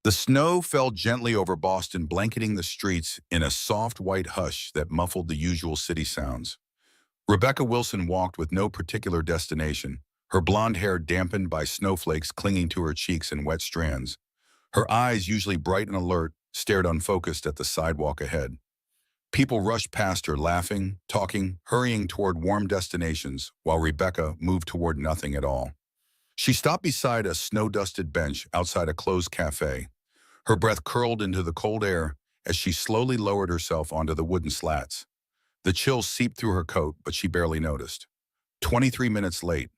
The snow fell gently over Boston, blanketing the streets in a soft white hush that muffled the usual city sounds. Rebecca Wilson walked with no particular destination, her blonde hair dampened by snowflakes clinging to her cheeks in wet strands. Her eyes, usually bright and alert, stared unfocused at the sidewalk ahead. People rushed past her, laughing, talking, hurrying toward warm destinations, while Rebecca moved toward nothing at all. She stopped beside a snow-dusted bench outside a closed cafe. Her breath curled into the cold air as she slowly lowered herself onto the wooden slats. The chill seeped through her coat, but she barely noticed. 23 minutes late.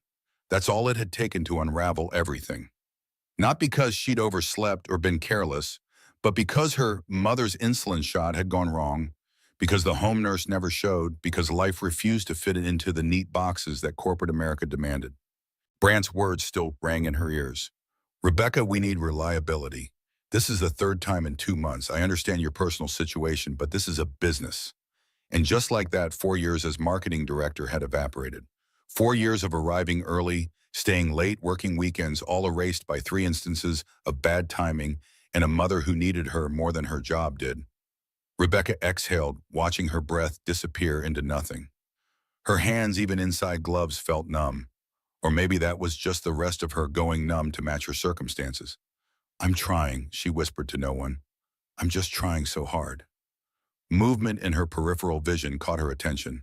That's all it had taken to unravel everything. Not because she'd overslept or been careless, but because her mother's insulin shot had gone wrong, because the home nurse never showed, because life refused to fit it into the neat boxes that corporate America demanded. Brandt's words still rang in her ears. Rebecca, we need reliability. This is the third time in 2 months. I understand your personal situation, but this is a business. And just like that, 4 years as marketing director had evaporated. 4 years of arriving early, staying late, working weekends, all erased by 3 instances of bad timing and a mother who needed her more than her job did. Rebecca exhaled, watching her breath disappear into nothing. Her hands, even inside gloves, felt numb. Or maybe that was just the rest of her going numb to match her circumstances. I'm trying, she whispered to no one. I'm just trying so hard. Movement in her peripheral vision caught her attention.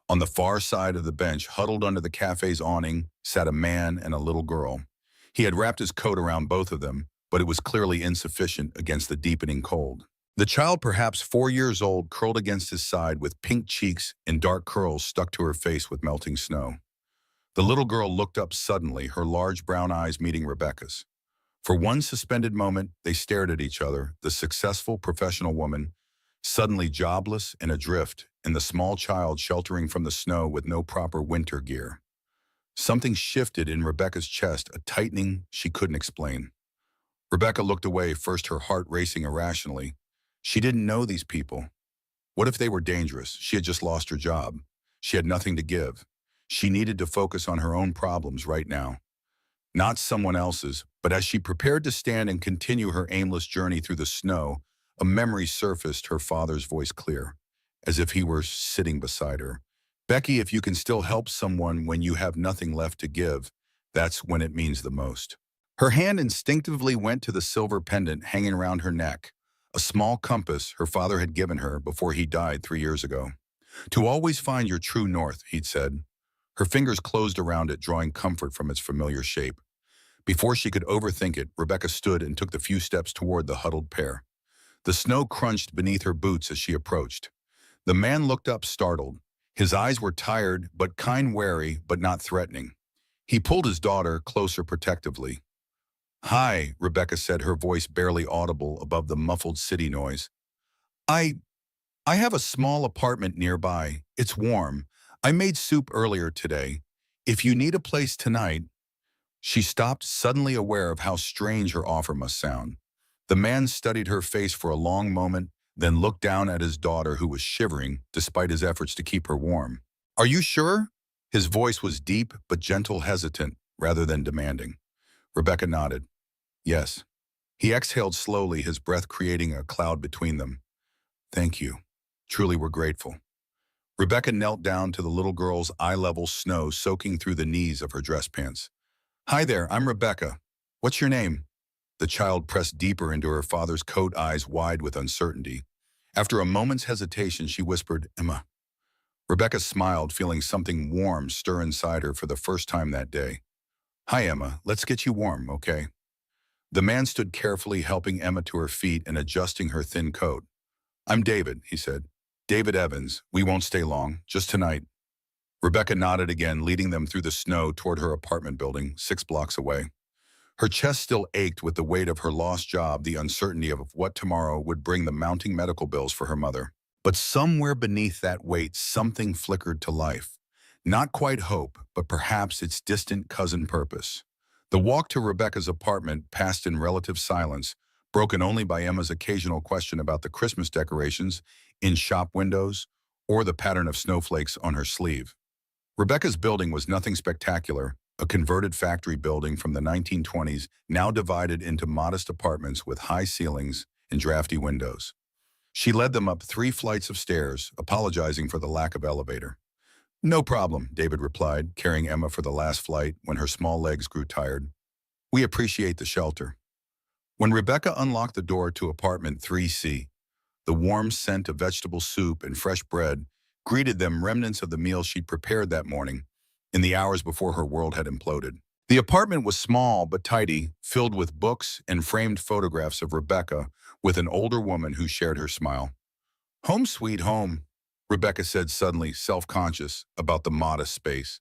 On the far side of the bench, huddled under the cafe's awning, sat a man and a little girl. He had wrapped his coat around both of them, but it was clearly insufficient against the deepening cold. The child, perhaps 4 years old, curled against his side with pink cheeks and dark curls stuck to her face with melting snow. The little girl looked up suddenly, her large brown eyes meeting Rebecca's. For one suspended moment, they stared at each other, the successful professional woman, suddenly jobless and adrift, and the small child sheltering from the snow with no proper winter gear. Something shifted in Rebecca's chest, a tightening she couldn't explain. Rebecca looked away, first her heart racing irrationally. She didn't know these people. What if they were dangerous? She had just lost her job. She had nothing to give. She needed to focus on her own problems right now. Not someone else's, but as she prepared to stand and continue her aimless journey through the snow, a memory surfaced, her father's voice clear, as if he were sitting beside her. Becky, if you can still help someone when you have nothing left to give, that's when it means the most. Her hand instinctively went to the silver pendant hanging around her neck, a small compass her father had given her before he died 3 years ago. To always find your true north, he'd said. Her fingers closed around it, drawing comfort from its familiar shape. Before she could overthink it, Rebecca stood and took the few steps toward the huddled pair. The snow crunched beneath her boots as she approached. The man looked up, startled. His eyes were tired, but wary, but not threatening. He pulled his daughter closer protectively. Hi, Rebecca said, her voice barely audible above the muffled city noise. I have a small apartment nearby. It's warm. I made soup earlier today. If you need a place tonight. She stopped, suddenly aware of how strange her offer must sound. The man studied her face for a long moment, then looked down at his daughter, who was shivering despite his efforts to keep her warm. Are you sure? His voice was deep but gentle, hesitant rather than demanding. Rebecca nodded. Yes. He exhaled slowly, his breath creating a cloud between them. Thank you. Truly, we're grateful. Rebecca knelt down to the little girl's eye-level snow soaking through the knees of her dress pants. Hi there, I'm Rebecca. What's your name? The child pressed deeper into her father's coat, eyes wide with uncertainty. After a moment's hesitation, she whispered, Emma. Rebecca smiled, feeling something warm stir inside her for the first time that day. Hi, Emma. Let's get you warm, okay? The man stood carefully, helping Emma to her feet and adjusting her thin coat. I'm David, he said. David Evans. We won't stay long, just tonight. Rebecca nodded again, leading them through the snow toward her apartment building, 6 blocks away. Her chest still ached with the weight of her lost job, the uncertainty of what tomorrow would bring the mounting medical bills for her mother. But somewhere beneath that weight, something flickered to life. Not quite hope, but perhaps its distant cousin, purpose. The walk to Rebecca's apartment passed in relative silence, broken only by Emma's occasional question about the Christmas decorations in shop windows or the pattern of snowflakes on her sleeve. Rebecca's building was nothing spectacular, a converted factory building from the 1920s now divided into modest apartments with high ceilings and drafty windows. She led them up 3 flights of stairs, apologizing for the lack of elevator. "No problem," David replied, carrying Emma for the last flight when her small legs grew tired. "We appreciate the shelter." When Rebecca unlocked the door to apartment 3C, the warm scent of vegetable soup and fresh bread greeted them, remnants of the meal she'd prepared that morning in the hours before her world had imploded. The apartment was small but tidy, filled with books and framed photographs of Rebecca with an older woman who shared her smile. "Home sweet home," Rebecca said, suddenly self-conscious about the modest space.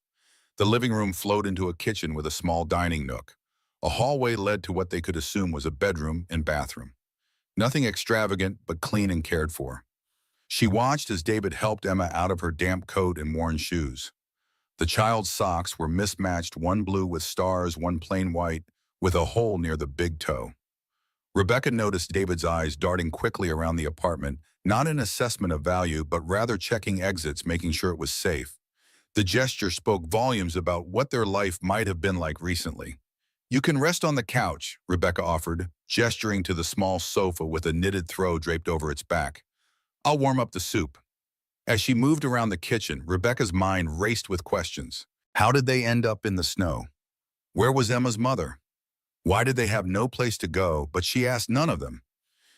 The living room flowed into a kitchen with a small dining nook. A hallway led to what they could assume was a bedroom and bathroom. Nothing extravagant, but clean and cared for. She watched as David helped Emma out of her damp coat and worn shoes. The child's socks were mismatched, one blue with stars, one plain white, with a hole near the big toe. Rebecca noticed David's eyes darting quickly around the apartment, not an assessment of value, but rather checking exits, making sure it was safe. The gesture spoke volumes about what their life might have been like recently. "You can rest on the couch," Rebecca offered, gesturing to the small sofa with a knitted throw draped over its back. "I'll warm up the soup." As she moved around the kitchen, Rebecca's mind raced with questions. How did they end up in the snow? Where was Emma's mother? Why did they have no place to go? But she asked none of them.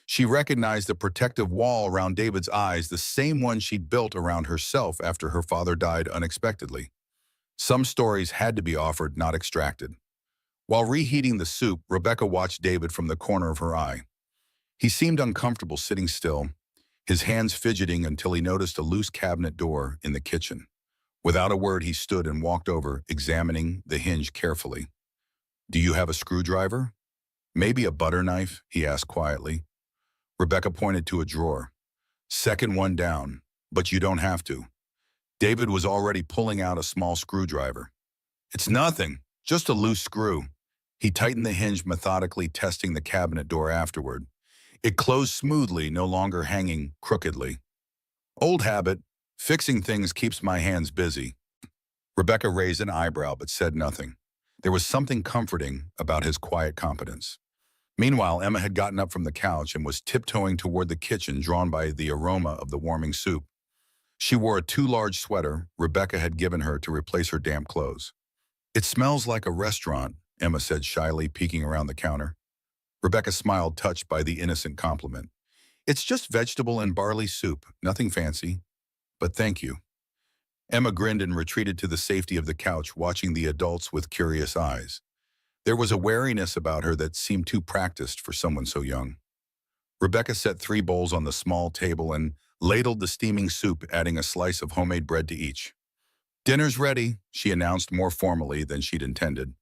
She recognized the protective wall around David's eyes, the same one she'd built around herself after her father died unexpectedly. Some stories had to be offered, not extracted. While reheating the soup, Rebecca watched David from the corner of her eye. He seemed uncomfortable sitting still, his hands fidgeting until he noticed a loose cabinet door in the kitchen. Without a word, he stood and walked over, examining the hinge carefully. "Do you have a screwdriver? Maybe a butter knife?" he asked quietly. Rebecca pointed to a drawer. "Second one down, but you don't have to." David was already pulling out a small screwdriver. "It's nothing, just a loose screw." He tightened the hinge methodically, testing the cabinet door afterward. It closed smoothly, no longer hanging crookedly. "Old habit. Fixing things keeps my hands busy." Rebecca raised an eyebrow but said nothing. There was something comforting about his quiet competence. Meanwhile, Emma had gotten up from the couch and was tiptoeing toward the kitchen, drawn by the aroma of the warming soup. She wore a too-large sweater Rebecca had given her to replace her damp clothes. "It smells like a restaurant," Emma said shyly, peeking around the counter. Rebecca smiled, touched by the innocent compliment. "It's just vegetable and barley soup, nothing fancy. But thank you." Emma grinned and retreated to the safety of the couch, watching the adults with curious eyes. There was a wariness about her that seemed too practiced for someone so young. Rebecca set 3 bowls on the small table and ladled the steaming soup, adding a slice of homemade bread to each. "Dinner's ready," she announced more formally than she'd intended.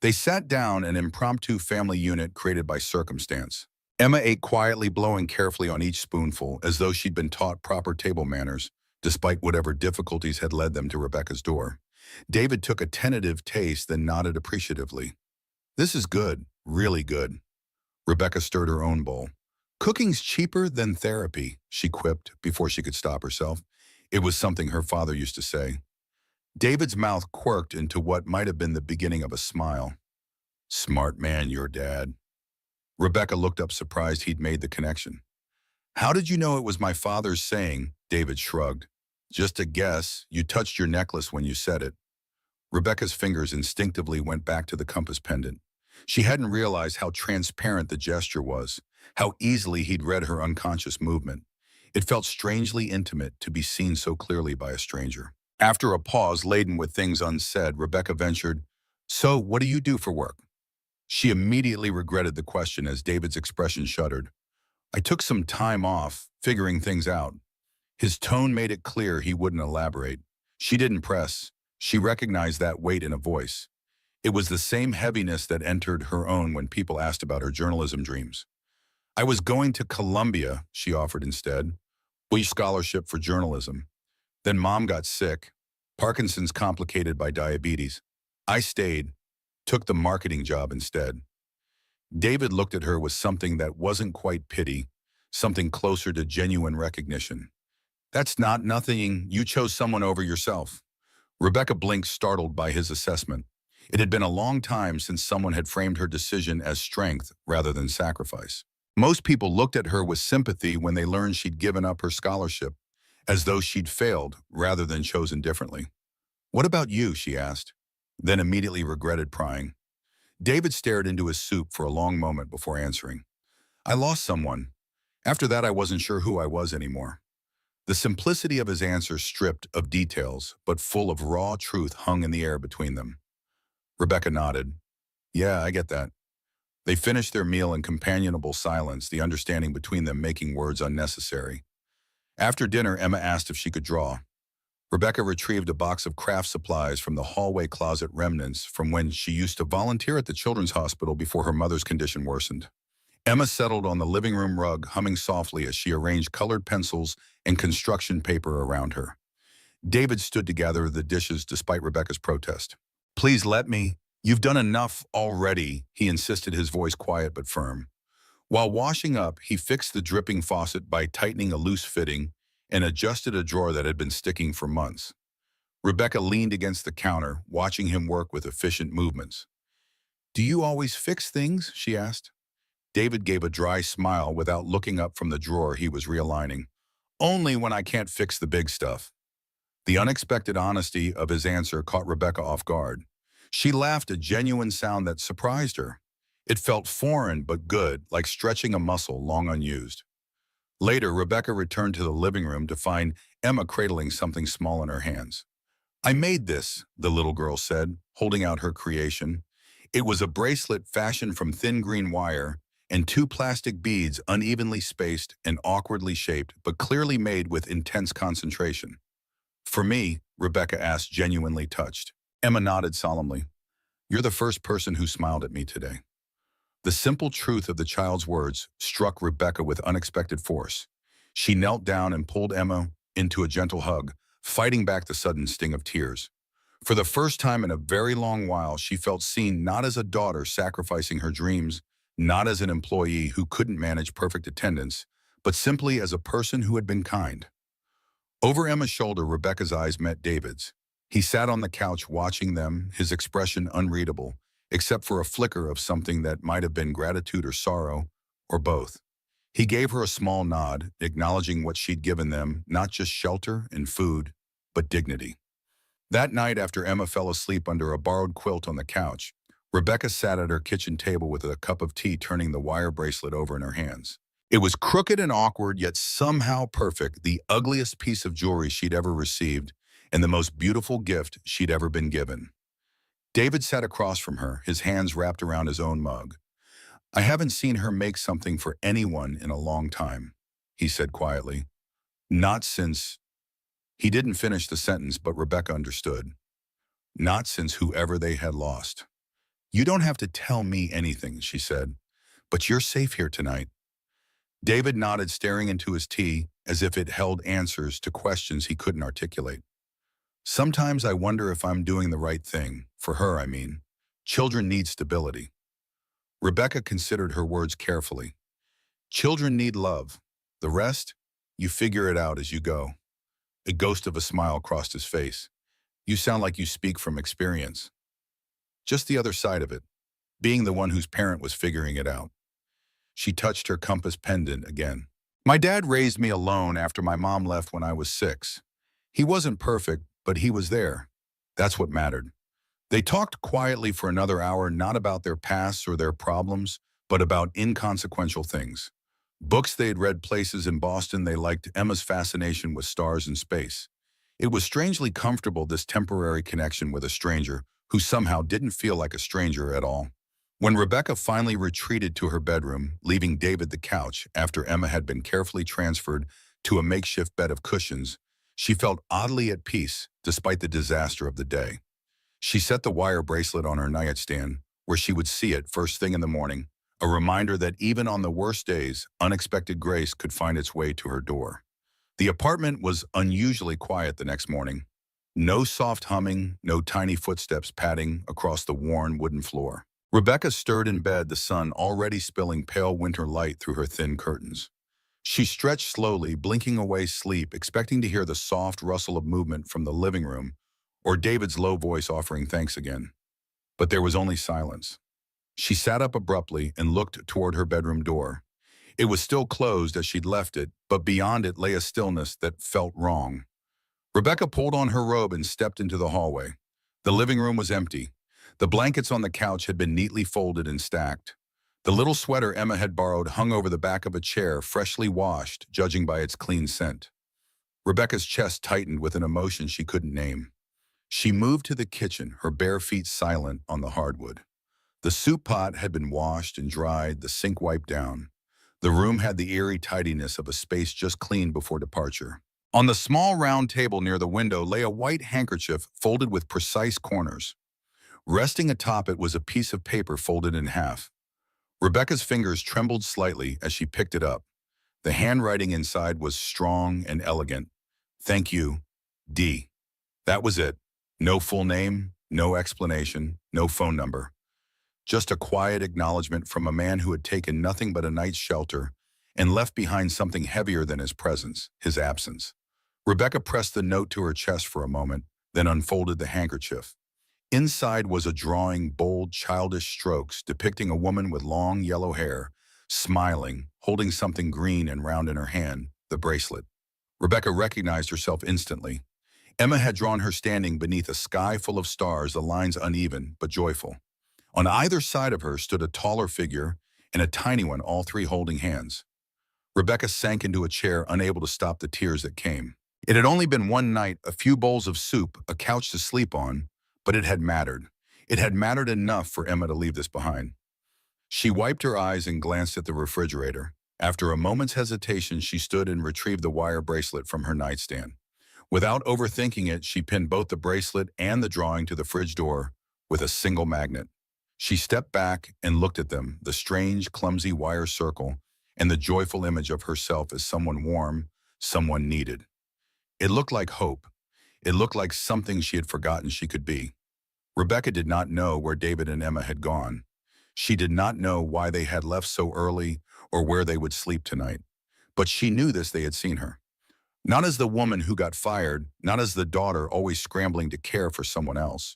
They sat down, an impromptu family unit created by circumstance. Emma ate quietly, blowing carefully on each spoonful, as though she'd been taught proper table manners, despite whatever difficulties had led them to Rebecca's door. David took a tentative taste, then nodded appreciatively. "This is good, really good." Rebecca stirred her own bowl. "Cooking's cheaper than therapy," she quipped before she could stop herself. It was something her father used to say. David's mouth quirked into what might have been the beginning of a smile. "Smart man, your dad." Rebecca looked up, surprised he'd made the connection. "How did you know it was my father's saying?" David shrugged. "Just a guess. You touched your necklace when you said it." Rebecca's fingers instinctively went back to the compass pendant. She hadn't realized how transparent the gesture was, how easily he'd read her unconscious movement. It felt strangely intimate to be seen so clearly by a stranger. After a pause laden with things unsaid, Rebecca ventured, "So, what do you do for work?" She immediately regretted the question as David's expression shuddered. "I took some time off, figuring things out." His tone made it clear he wouldn't elaborate. She didn't press. She recognized that weight in a voice. It was the same heaviness that entered her own when people asked about her journalism dreams. "I was going to Columbia," she offered instead. "Full scholarship for journalism. Then Mom got sick. Parkinson's complicated by diabetes. I stayed, took the marketing job instead." David looked at her with something that wasn't quite pity, something closer to genuine recognition. "That's not nothing. You chose someone over yourself." Rebecca blinked, startled by his assessment. It had been a long time since someone had framed her decision as strength rather than sacrifice. Most people looked at her with sympathy when they learned she'd given up her scholarship, as though she'd failed rather than chosen differently. "What about you?" she asked, then immediately regretted prying. David stared into his soup for a long moment before answering. "I lost someone. After that, I wasn't sure who I was anymore." The simplicity of his answer, stripped of details, but full of raw truth, hung in the air between them. Rebecca nodded. "Yeah, I get that." They finished their meal in companionable silence, the understanding between them making words unnecessary. After dinner, Emma asked if she could draw. Rebecca retrieved a box of craft supplies from the hallway closet, remnants from when she used to volunteer at the children's hospital before her mother's condition worsened. Emma settled on the living room rug, humming softly as she arranged colored pencils and construction paper around her. David stood to gather the dishes despite Rebecca's protest. "Please let me. You've done enough already," he insisted, his voice quiet but firm. While washing up, he fixed the dripping faucet by tightening a loose fitting and adjusted a drawer that had been sticking for months. Rebecca leaned against the counter, watching him work with efficient movements. "Do you always fix things?" she asked. David gave a dry smile without looking up from the drawer he was realigning. "Only when I can't fix the big stuff." The unexpected honesty of his answer caught Rebecca off guard. She laughed, a genuine sound that surprised her. It felt foreign but good, like stretching a muscle long unused. Later, Rebecca returned to the living room to find Emma cradling something small in her hands. "I made this," the little girl said, holding out her creation. It was a bracelet fashioned from thin green wire and two plastic beads unevenly spaced and awkwardly shaped, but clearly made with intense concentration. "For me?" Rebecca asked, genuinely touched. Emma nodded solemnly. "You're the first person who smiled at me today." The simple truth of the child's words struck Rebecca with unexpected force. She knelt down and pulled Emma into a gentle hug, fighting back the sudden sting of tears. For the first time in a very long while, she felt seen, not as a daughter sacrificing her dreams, not as an employee who couldn't manage perfect attendance, but simply as a person who had been kind. Over Emma's shoulder, Rebecca's eyes met David's. He sat on the couch watching them, his expression unreadable, except for a flicker of something that might have been gratitude or sorrow, or both. He gave her a small nod, acknowledging what she'd given them, not just shelter and food, but dignity. That night, after Emma fell asleep under a borrowed quilt on the couch, Rebecca sat at her kitchen table with a cup of tea, turning the wire bracelet over in her hands. It was crooked and awkward, yet somehow perfect, the ugliest piece of jewelry she'd ever received, and the most beautiful gift she'd ever been given. David sat across from her, his hands wrapped around his own mug. "I haven't seen her make something for anyone in a long time," he said quietly. "Not since—" He didn't finish the sentence, but Rebecca understood. "Not since whoever they had lost." "You don't have to tell me anything," she said, "but you're safe here tonight." David nodded, staring into his tea as if it held answers to questions he couldn't articulate. "Sometimes I wonder if I'm doing the right thing. For her, I mean. Children need stability." Rebecca considered her words carefully. "Children need love. The rest, you figure it out as you go." A ghost of a smile crossed his face. "You sound like you speak from experience." "Just the other side of it, being the one whose parent was figuring it out." She touched her compass pendant again. "My dad raised me alone after my mom left when I was 6. He wasn't perfect, but he was there. That's what mattered." They talked quietly for another hour, not about their pasts or their problems, but about inconsequential things. Books they had read, places in Boston they liked, Emma's fascination with stars and space. It was strangely comfortable, this temporary connection with a stranger who somehow didn't feel like a stranger at all. When Rebecca finally retreated to her bedroom, leaving David the couch after Emma had been carefully transferred to a makeshift bed of cushions, she felt oddly at peace despite the disaster of the day. She set the wire bracelet on her nightstand, where she would see it first thing in the morning, a reminder that even on the worst days, unexpected grace could find its way to her door. The apartment was unusually quiet the next morning. No soft humming, no tiny footsteps padding across the worn wooden floor. Rebecca stirred in bed, the sun already spilling pale winter light through her thin curtains. She stretched slowly, blinking away sleep, expecting to hear the soft rustle of movement from the living room or David's low voice offering thanks again. But there was only silence. She sat up abruptly and looked toward her bedroom door. It was still closed as she'd left it, but beyond it lay a stillness that felt wrong. Rebecca pulled on her robe and stepped into the hallway. The living room was empty. The blankets on the couch had been neatly folded and stacked. The little sweater Emma had borrowed hung over the back of a chair, freshly washed, judging by its clean scent. Rebecca's chest tightened with an emotion she couldn't name. She moved to the kitchen, her bare feet silent on the hardwood. The soup pot had been washed and dried, the sink wiped down. The room had the eerie tidiness of a space just cleaned before departure. On the small round table near the window lay a white handkerchief folded with precise corners. Resting atop it was a piece of paper folded in half. Rebecca's fingers trembled slightly as she picked it up. The handwriting inside was strong and elegant. "Thank you, D." That was it. No full name, no explanation, no phone number. Just a quiet acknowledgement from a man who had taken nothing but a night's shelter and left behind something heavier than his presence, his absence. Rebecca pressed the note to her chest for a moment, then unfolded the handkerchief. Inside was a drawing, bold, childish strokes depicting a woman with long yellow hair, smiling, holding something green and round in her hand, the bracelet. Rebecca recognized herself instantly. Emma had drawn her standing beneath a sky full of stars, the lines uneven but joyful. On either side of her stood a taller figure and a tiny one, all three holding hands. Rebecca sank into a chair, unable to stop the tears that came. It had only been one night, a few bowls of soup, a couch to sleep on, but it had mattered. It had mattered enough for Emma to leave this behind. She wiped her eyes and glanced at the refrigerator. After a moment's hesitation, she stood and retrieved the wire bracelet from her nightstand. Without overthinking it, she pinned both the bracelet and the drawing to the fridge door with a single magnet. She stepped back and looked at them, the strange, clumsy wire circle, and the joyful image of herself as someone warm, someone needed. It looked like hope. It looked like something she had forgotten she could be. Rebecca did not know where David and Emma had gone. She did not know why they had left so early or where they would sleep tonight. But she knew this: they had seen her. Not as the woman who got fired, not as the daughter always scrambling to care for someone else.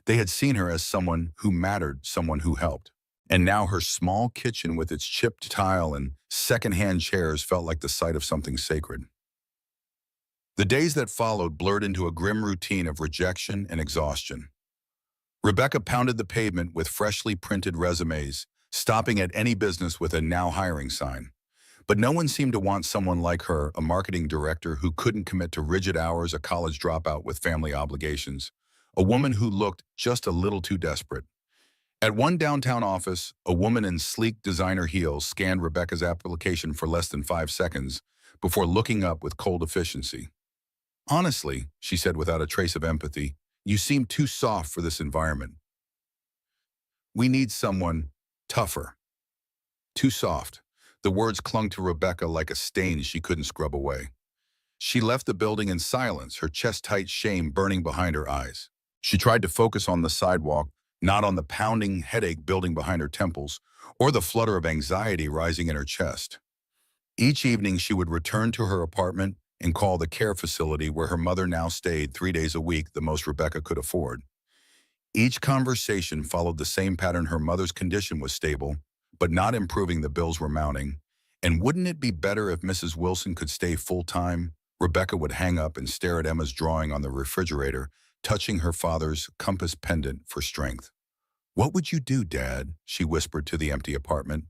They had seen her as someone who mattered, someone who helped. And now her small kitchen with its chipped tile and second-hand chairs felt like the site of something sacred. The days that followed blurred into a grim routine of rejection and exhaustion. Rebecca pounded the pavement with freshly printed resumes, stopping at any business with a "now hiring" sign. But no one seemed to want someone like her, a marketing director who couldn't commit to rigid hours, a college dropout with family obligations, a woman who looked just a little too desperate. At one downtown office, a woman in sleek designer heels scanned Rebecca's application for less than 5 seconds before looking up with cold efficiency. "Honestly," she said without a trace of empathy, "you seem too soft for this environment. We need someone tougher." Too soft. The words clung to Rebecca like a stain she couldn't scrub away. She left the building in silence, her chest-tight shame burning behind her eyes. She tried to focus on the sidewalk, not on the pounding headache building behind her temples, or the flutter of anxiety rising in her chest. Each evening she would return to her apartment and call the care facility where her mother now stayed 3 days a week, the most Rebecca could afford. Each conversation followed the same pattern: her mother's condition was stable, but not improving, the bills were mounting. And wouldn't it be better if Mrs. Wilson could stay full-time? Rebecca would hang up and stare at Emma's drawing on the refrigerator, touching her father's compass pendant for strength. "What would you do, Dad?" she whispered to the empty apartment.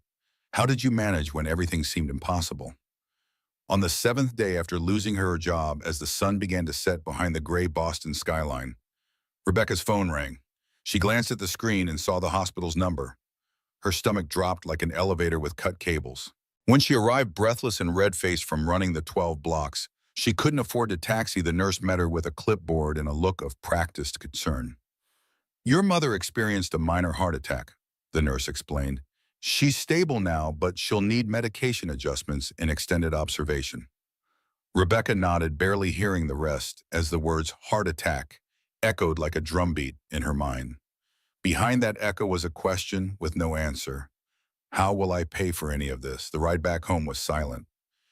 "How did you manage when everything seemed impossible?" On the 7th day after losing her job, as the sun began to set behind the gray Boston skyline, Rebecca's phone rang. She glanced at the screen and saw the hospital's number. Her stomach dropped like an elevator with cut cables. When she arrived, breathless and red-faced from running the 12 blocks, she couldn't afford to taxi. The nurse met her with a clipboard and a look of practiced concern. "Your mother experienced a minor heart attack," the nurse explained. "She's stable now, but she'll need medication adjustments and extended observation." Rebecca nodded, barely hearing the rest, as the words "heart attack" echoed like a drumbeat in her mind. Behind that echo was a question with no answer. How will I pay for any of this? The ride back home was silent.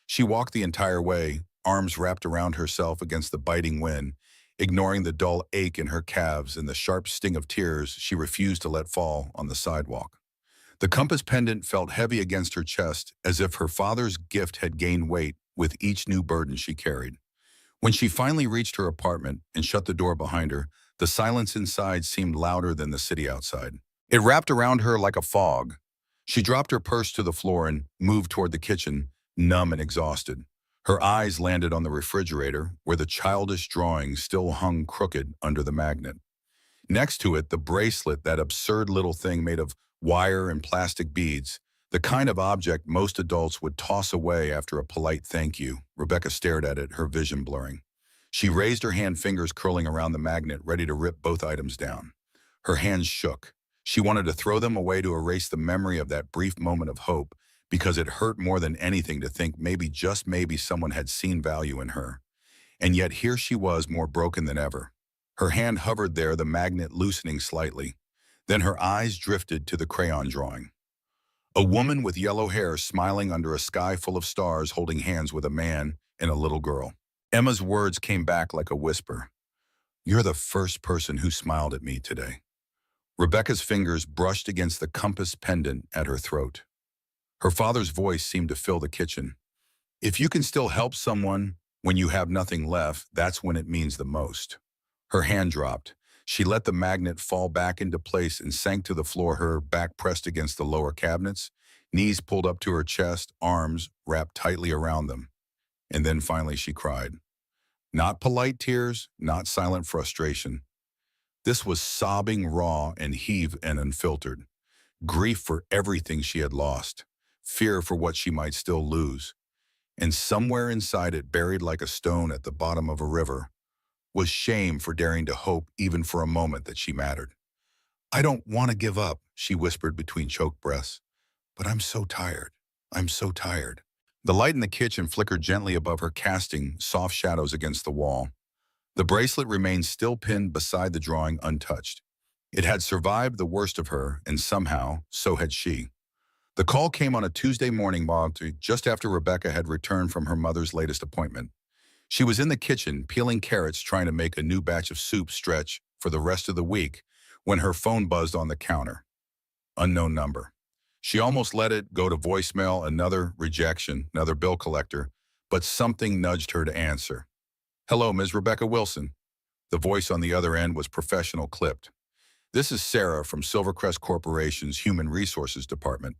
She walked the entire way, arms wrapped around herself against the biting wind, ignoring the dull ache in her calves and the sharp sting of tears she refused to let fall on the sidewalk. The compass pendant felt heavy against her chest, as if her father's gift had gained weight with each new burden she carried. When she finally reached her apartment and shut the door behind her, the silence inside seemed louder than the city outside. It wrapped around her like a fog. She dropped her purse to the floor and moved toward the kitchen, numb and exhausted. Her eyes landed on the refrigerator, where the childish drawing still hung crooked under the magnet. Next to it, the bracelet, that absurd little thing made of wire and plastic beads, the kind of object most adults would toss away after a polite thank you. Rebecca stared at it, her vision blurring. She raised her hand, fingers curling around the magnet, ready to rip both items down. Her hands shook. She wanted to throw them away to erase the memory of that brief moment of hope, because it hurt more than anything to think maybe, just maybe, someone had seen value in her. And yet here she was, more broken than ever. Her hand hovered there, the magnet loosening slightly. Then her eyes drifted to the crayon drawing. A woman with yellow hair smiling under a sky full of stars, holding hands with a man and a little girl. Emma's words came back like a whisper. "You're the first person who smiled at me today." Rebecca's fingers brushed against the compass pendant at her throat. Her father's voice seemed to fill the kitchen. "If you can still help someone when you have nothing left, that's when it means the most." Her hand dropped. She let the magnet fall back into place and sank to the floor, her back pressed against the lower cabinets, knees pulled up to her chest, arms wrapped tightly around them. And then finally she cried. Not polite tears, not silent frustration. This was sobbing, raw and heaved and unfiltered. Grief for everything she had lost, fear for what she might still lose. And somewhere inside it, buried like a stone at the bottom of a river, was shame for daring to hope even for a moment that she mattered. "I don't want to give up," she whispered between choked breaths. "But I'm so tired. I'm so tired." The light in the kitchen flickered gently above her, casting soft shadows against the wall. The bracelet remained still pinned beside the drawing, untouched. It had survived the worst of her, and somehow, so had she. The call came on a Tuesday morning, just after Rebecca had returned from her mother's latest appointment. She was in the kitchen, peeling carrots, trying to make a new batch of soup stretch for the rest of the week, when her phone buzzed on the counter. Unknown number. She almost let it go to voicemail, another rejection, another bill collector, but something nudged her to answer. "Hello, Ms. Rebecca Wilson." The voice on the other end was professional, clipped. "This is Sarah from Silvercrest Corporation's Human Resources Department.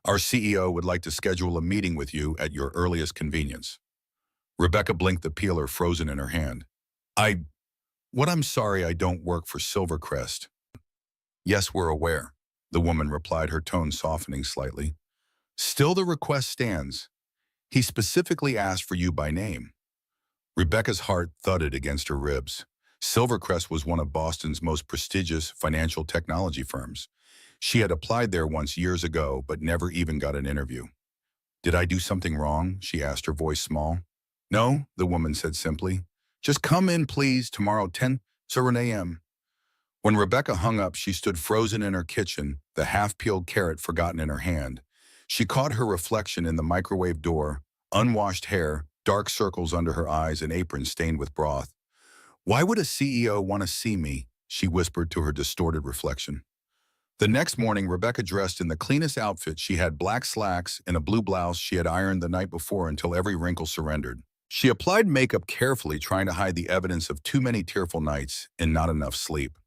Our CEO would like to schedule a meeting with you at your earliest convenience." Rebecca blinked, the peeler frozen in her hand. I'm sorry, I don't work for Silvercrest." "Yes, we're aware," the woman replied, her tone softening slightly. "Still, the request stands. He specifically asked for you by name." Rebecca's heart thudded against her ribs. Silvercrest was one of Boston's most prestigious financial technology firms. She had applied there once years ago, but never even got an interview. "Did I do something wrong?" she asked, her voice small. "No," the woman said simply. "Just come in, please, tomorrow 10 a.m. When Rebecca hung up, she stood frozen in her kitchen, the half-peeled carrot forgotten in her hand. She caught her reflection in the microwave door, unwashed hair, dark circles under her eyes, and apron stained with broth. "Why would a CEO want to see me?" she whispered to her distorted reflection. The next morning, Rebecca dressed in the cleanest outfit. She had black slacks and a blue blouse she had ironed the night before until every wrinkle surrendered. She applied makeup carefully, trying to hide the evidence of too many tearful nights and not enough sleep.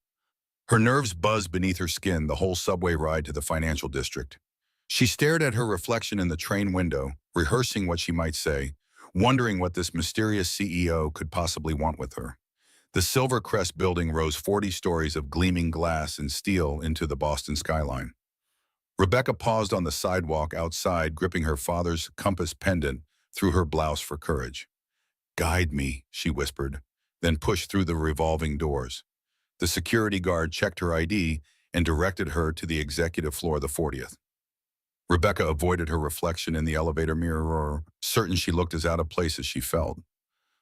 Her nerves buzzed beneath her skin the whole subway ride to the financial district. She stared at her reflection in the train window, rehearsing what she might say, wondering what this mysterious CEO could possibly want with her. The Silvercrest building rose 40 stories of gleaming glass and steel into the Boston skyline. Rebecca paused on the sidewalk outside, gripping her father's compass pendant through her blouse for courage. "Guide me," she whispered, then pushed through the revolving doors. The security guard checked her ID and directed her to the executive floor of the 40th. Rebecca avoided her reflection in the elevator mirror, certain she looked as out of place as she felt.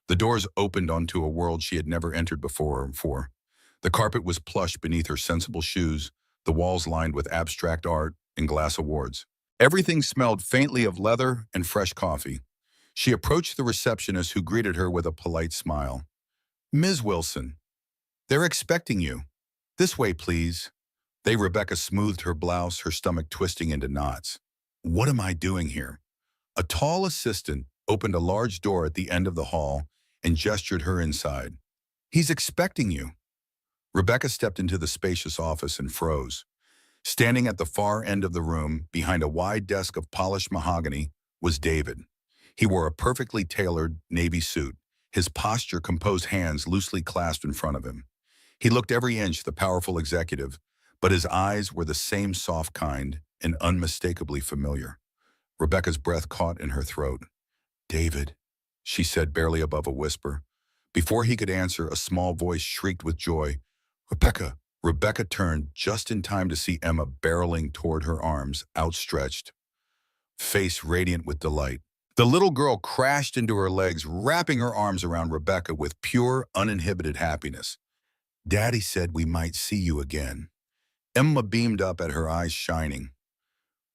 The doors opened onto a world she had never entered before. The carpet was plush beneath her sensible shoes, the walls lined with abstract art and glass awards. Everything smelled faintly of leather and fresh coffee. She approached the receptionist, who greeted her with a polite smile. Ms. Wilson, they're expecting you. This way, please. Rebecca smoothed her blouse, her stomach twisting into knots. What am I doing here? A tall assistant opened a large door at the end of the hall and gestured her inside. He's expecting you. Rebecca stepped into the spacious office and froze. Standing at the far end of the room, behind a wide desk of polished mahogany, was David. He wore a perfectly tailored navy suit, his posture composed, hands loosely clasped in front of him. He looked every inch the powerful executive, but his eyes were the same soft kind and unmistakably familiar. Rebecca's breath caught in her throat. "David," she said barely above a whisper. Before he could answer, a small voice shrieked with joy. "Rebecca!" Rebecca turned just in time to see Emma barreling toward her, arms outstretched, face radiant with delight. The little girl crashed into her legs, wrapping her arms around Rebecca with pure, uninhibited happiness. "Daddy said we might see you again." Emma beamed up at her, eyes shining.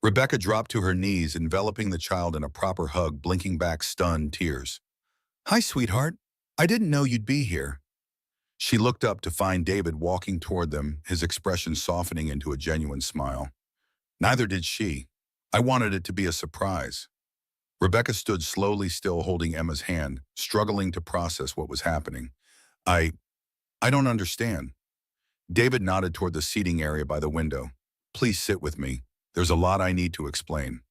Rebecca dropped to her knees, enveloping the child in a proper hug, blinking back stunned tears. "Hi, sweetheart. I didn't know you'd be here." She looked up to find David walking toward them, his expression softening into a genuine smile. Neither did she. I wanted it to be a surprise. Rebecca stood slowly still, holding Emma's hand, struggling to process what was happening. I don't understand." David nodded toward the seating area by the window. "Please sit with me. There's a lot I need to explain."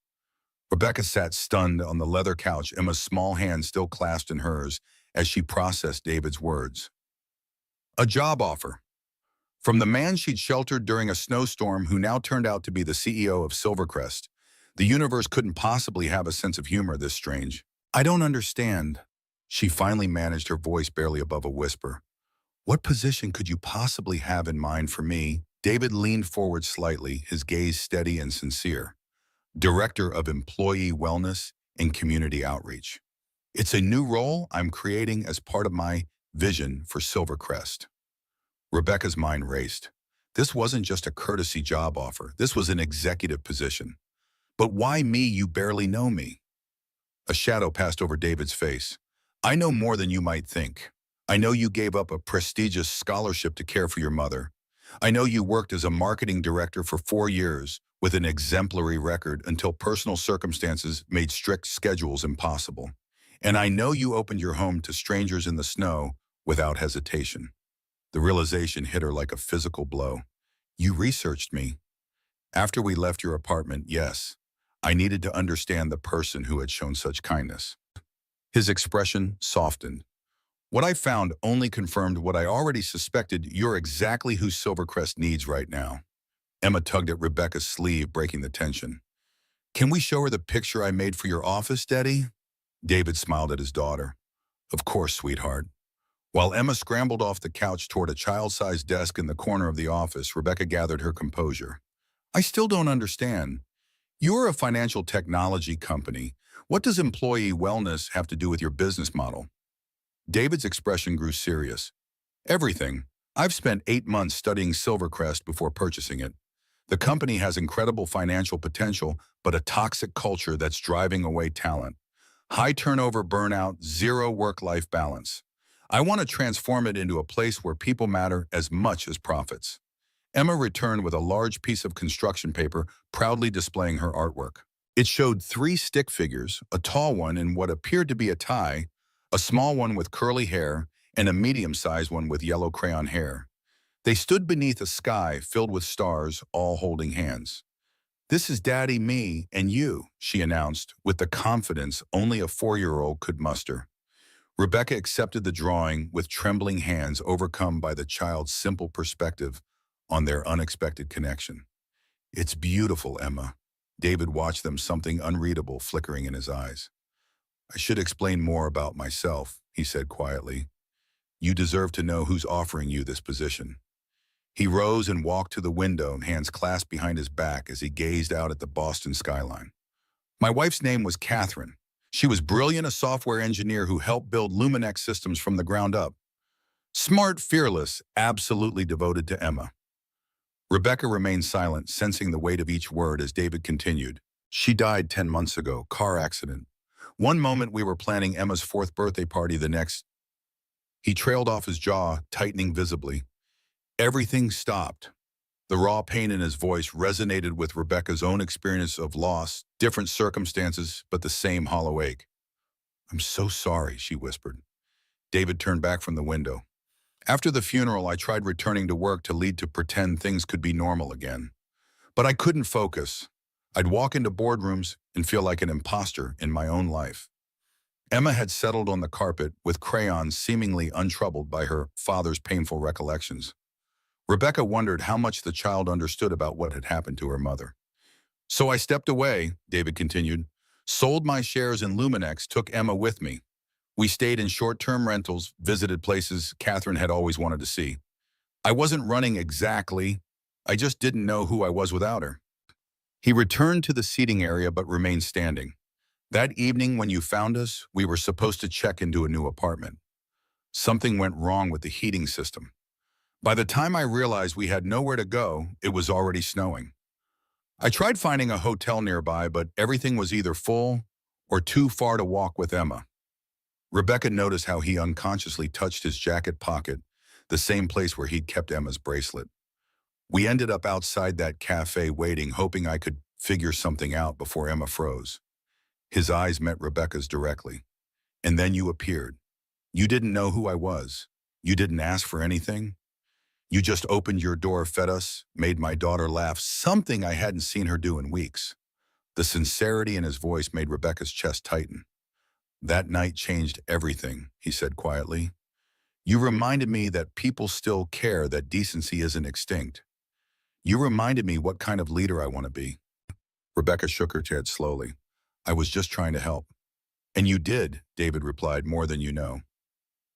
Rebecca sat stunned on the leather couch, Emma's small hand still clasped in hers, as she processed David's words. A job offer. From the man she'd sheltered during a snowstorm, who now turned out to be the CEO of Silvercrest. The universe couldn't possibly have a sense of humor this strange. "I don't understand." She finally managed, her voice barely above a whisper. "What position could you possibly have in mind for me?" David leaned forward slightly, his gaze steady and sincere. "Director of Employee Wellness and Community Outreach. It's a new role I'm creating as part of my vision for Silvercrest." Rebecca's mind raced. This wasn't just a courtesy job offer. This was an executive position. "But why me? You barely know me." A shadow passed over David's face. "I know more than you might think. I know you gave up a prestigious scholarship to care for your mother. I know you worked as a marketing director for 4 years with an exemplary record until personal circumstances made strict schedules impossible. And I know you opened your home to strangers in the snow without hesitation." The realization hit her like a physical blow. "You researched me. After we left your apartment, yes. I needed to understand the person who had shown such kindness." His expression softened. "What I found only confirmed what I already suspected. You're exactly who Silvercrest needs right now." Emma tugged at Rebecca's sleeve, breaking the tension. "Can we show her the picture I made for your office, Daddy?" David smiled at his daughter. "Of course, sweetheart." While Emma scrambled off the couch toward a child-sized desk in the corner of the office, Rebecca gathered her composure. "I still don't understand. You're a financial technology company. What does employee wellness have to do with your business model?" David's expression grew serious. "Everything. I've spent 8 months studying Silvercrest before purchasing it. The company has incredible financial potential, but a toxic culture that's driving away talent. High turnover, burnout, zero work-life balance. I want to transform it into a place where people matter as much as profits." Emma returned with a large piece of construction paper, proudly displaying her artwork. It showed 3 stick figures, a tall one in what appeared to be a tie, a small one with curly hair, and a medium-sized one with yellow crayon hair. They stood beneath a sky filled with stars, all holding hands. "This is Daddy, me, and you," she announced, with the confidence only a 4-year-old could muster. Rebecca accepted the drawing with trembling hands, overcome by the child's simple perspective on their unexpected connection. "It's beautiful, Emma." David watched them, something unreadable flickering in his eyes. "I should explain more about myself," he said quietly. "You deserve to know who's offering you this position." He rose and walked to the window, hands clasped behind his back as he gazed out at the Boston skyline. "My wife's name was Catherine. She was brilliant, a software engineer who helped build Luminex systems from the ground up. Smart, fearless, absolutely devoted to Emma." Rebecca remained silent, sensing the weight of each word as David continued. "She died 10 months ago, car accident. One moment we were planning Emma's 4th birthday party, the next He trailed off, his jaw tightening visibly. Everything stopped. The raw pain in his voice resonated with Rebecca's own experience of loss, different circumstances, but the same hollow ache. "I'm so sorry," she whispered. David turned back from the window. "After the funeral, I tried returning to work to lead to pretend things could be normal again. But I couldn't focus. I'd walk into boardrooms and feel like an imposter in my own life." Emma had settled on the carpet with crayons, seemingly untroubled by her father's painful recollections. Rebecca wondered how much the child understood about what had happened to her mother. "So I stepped away," David continued, "sold my shares in Luminex, took Emma with me. We stayed in short-term rentals, visited places Catherine had always wanted to see. I wasn't running exactly. I just didn't know who I was without her." He returned to the seating area but remained standing. "That evening when you found us, we were supposed to check into a new apartment. Something went wrong with the heating system. By the time I realized we had nowhere to go, it was already snowing. I tried finding a hotel nearby, but everything was either full or too far to walk with Emma." Rebecca noticed how he unconsciously touched his jacket pocket, the same place where he'd kept Emma's bracelet. "We ended up outside that cafe waiting, hoping I could figure something out before Emma froze." His eyes met Rebecca's directly. "And then you appeared. You didn't know who I was. You didn't ask for anything. You just opened your door, fed us, made my daughter laugh, something I hadn't seen her do in weeks." The sincerity in his voice made Rebecca's chest tighten. "That night changed everything," he said quietly. "You reminded me that people still care, that decency isn't extinct. You reminded me what kind of leader I want to be." Rebecca shook her head slowly. "I was just trying to help." "And you did," David replied, "more than you know."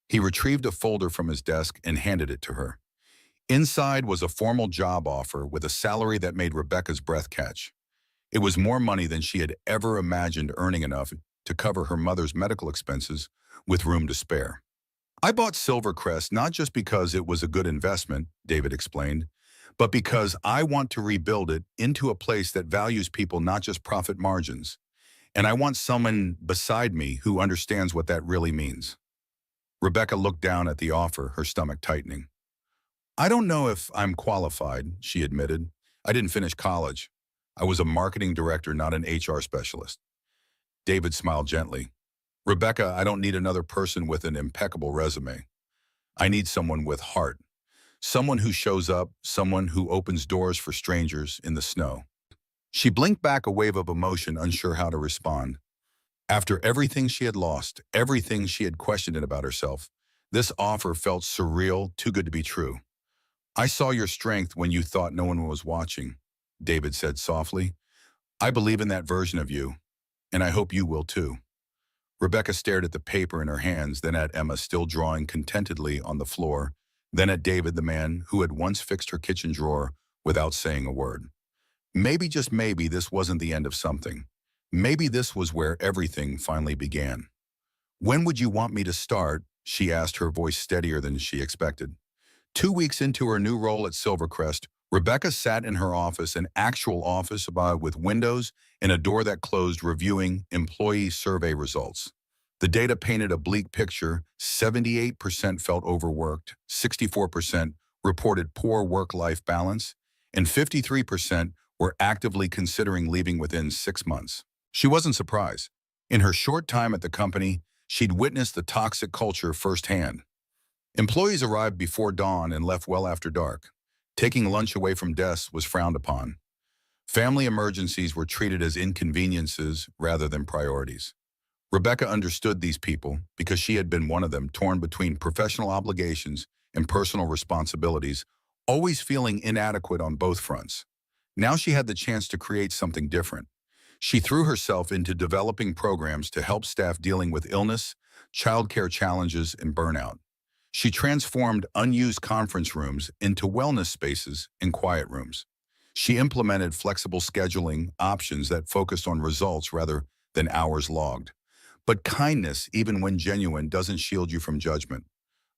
He retrieved a folder from his desk and handed it to her. Inside was a formal job offer with a salary that made Rebecca's breath catch. It was more money than she had ever imagined, earning enough to cover her mother's medical expenses with room to spare. "I bought Silvercrest not just because it was a good investment," David explained, "but because I want to rebuild it into a place that values people, not just profit margins. And I want someone beside me who understands what that really means." Rebecca looked down at the offer, her stomach tightening. "I don't know if I'm qualified," she admitted. "I didn't finish college. I was a marketing director, not an HR specialist." David smiled gently. "Rebecca, I don't need another person with an impeccable resume. I need someone with heart. Someone who shows up, someone who opens doors for strangers in the snow." She blinked back, a wave of emotion, unsure how to respond. After everything she had lost, everything she had questioned about herself, this offer felt surreal, too good to be true. "I saw your strength when you thought no one was watching," David said softly. "I believe in that version of you, and I hope you will too." Rebecca stared at the paper in her hands, then at Emma still drawing contentedly on the floor, then at David, the man who had once fixed her kitchen drawer without saying a word. Maybe, just maybe, this wasn't the end of something. Maybe this was where everything finally began. "When would you want me to start?" she asked, her voice steadier than she expected. 2 weeks into her new role at Silvercrest, Rebecca sat in her office, an actual office with windows and a door that closed, reviewing employee survey results. The data painted a bleak picture. 78% felt overworked, 64% reported poor work-life balance, and 53% were actively considering leaving within 6 months. She wasn't surprised. In her short time at the company, she'd witnessed the toxic culture firsthand. Employees arrived before dawn and left well after dark. Taking lunch away from desks was frowned upon. Family emergencies were treated as inconveniences rather than priorities. Rebecca understood these people because she had been one of them, torn between professional obligations and personal responsibilities, always feeling inadequate on both fronts. Now she had the chance to create something different. She threw herself into developing programs to help staff dealing with illness, childcare challenges, and burnout. She transformed unused conference rooms into wellness spaces and quiet rooms. She implemented flexible scheduling options that focused on results rather than hours logged. But kindness, even when genuine, doesn't shield you from judgment.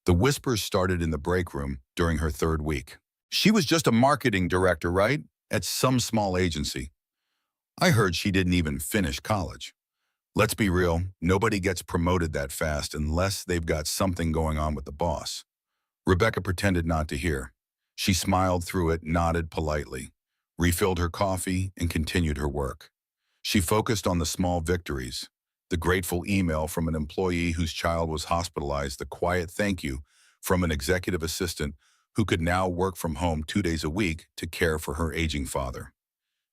The whispers started in the break room during her 3rd week. "She was just a marketing director, right? At some small agency. I heard she didn't even finish college." Let's be real, nobody gets promoted that fast unless they've got something going on with the boss. Rebecca pretended not to hear. She smiled through it, nodded politely, refilled her coffee, and continued her work. She focused on the small victories, the grateful email from an employee whose child was hospitalized, the quiet thank you from an executive assistant who could now work from home 2 days a week to care for her aging father.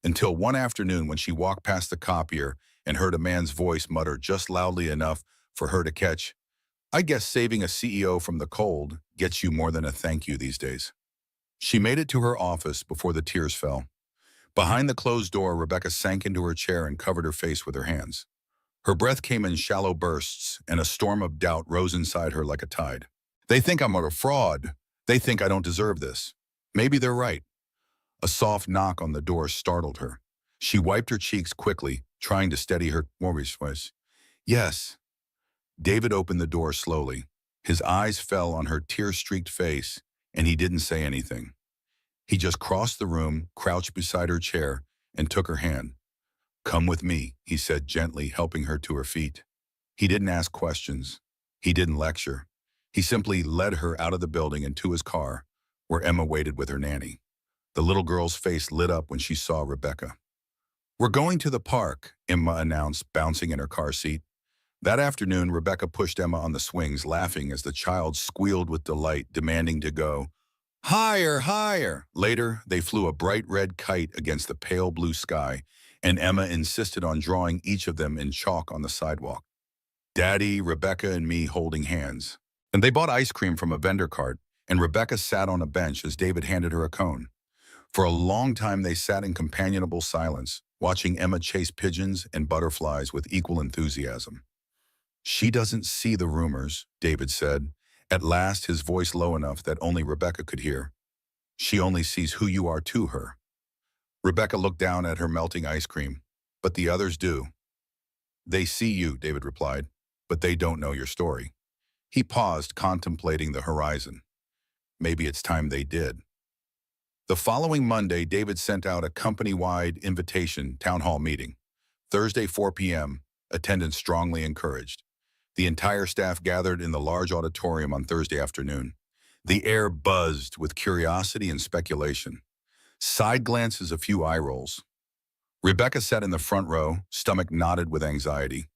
Until one afternoon when she walked past the copier and heard a man's voice mutter just loudly enough for her to catch, "I guess saving a CEO from the cold gets you more than a thank you these days." She made it to her office before the tears fell. Behind the closed door, Rebecca sank into her chair and covered her face with her hands. Her breath came in shallow bursts, and a storm of doubt rose inside her like a tide. They think I'm a fraud. They think I don't deserve this. Maybe they're right. A soft knock on the door startled her. She wiped her cheeks quickly, trying to steady her voice. "Yes." David opened the door slowly. His eyes fell on her tear-streaked face, and he didn't say anything. He just crossed the room, crouched beside her chair, and took her hand. "Come with me," he said gently, helping her to her feet. He didn't ask questions. He didn't lecture. He simply led her out of the building and to his car, where Emma waited with her nanny. The little girl's face lit up when she saw Rebecca. "We're going to the park," Emma announced, bouncing in her car seat. That afternoon, Rebecca pushed Emma on the swings, laughing as the child squealed with delight, demanding to go. "Higher, higher!" Later, they flew a bright red kite against the pale blue sky, and Emma insisted on drawing each of them in chalk on the sidewalk. Daddy, Rebecca, and me holding hands. And they bought ice cream from a vendor cart, and Rebecca sat on a bench as David handed her a cone. For a long time, they sat in companionable silence, watching Emma chase pigeons and butterflies with equal enthusiasm. "She doesn't see the rumors," David said, at last, his voice low enough that only Rebecca could hear. "She only sees who you are to her." Rebecca looked down at her melting ice cream. "But the others do." "They see you," David replied, "but they don't know your story." He paused, contemplating the horizon. Maybe it's time they did. The following Monday, David sent out a company-wide invitation town hall meeting. Thursday, 4 p.m., attendance strongly encouraged. The entire staff gathered in the large auditorium on Thursday afternoon. The air buzzed with curiosity and speculation. Side glances, a few eye rolls. Rebecca sat in the front row, stomach knotted with anxiety.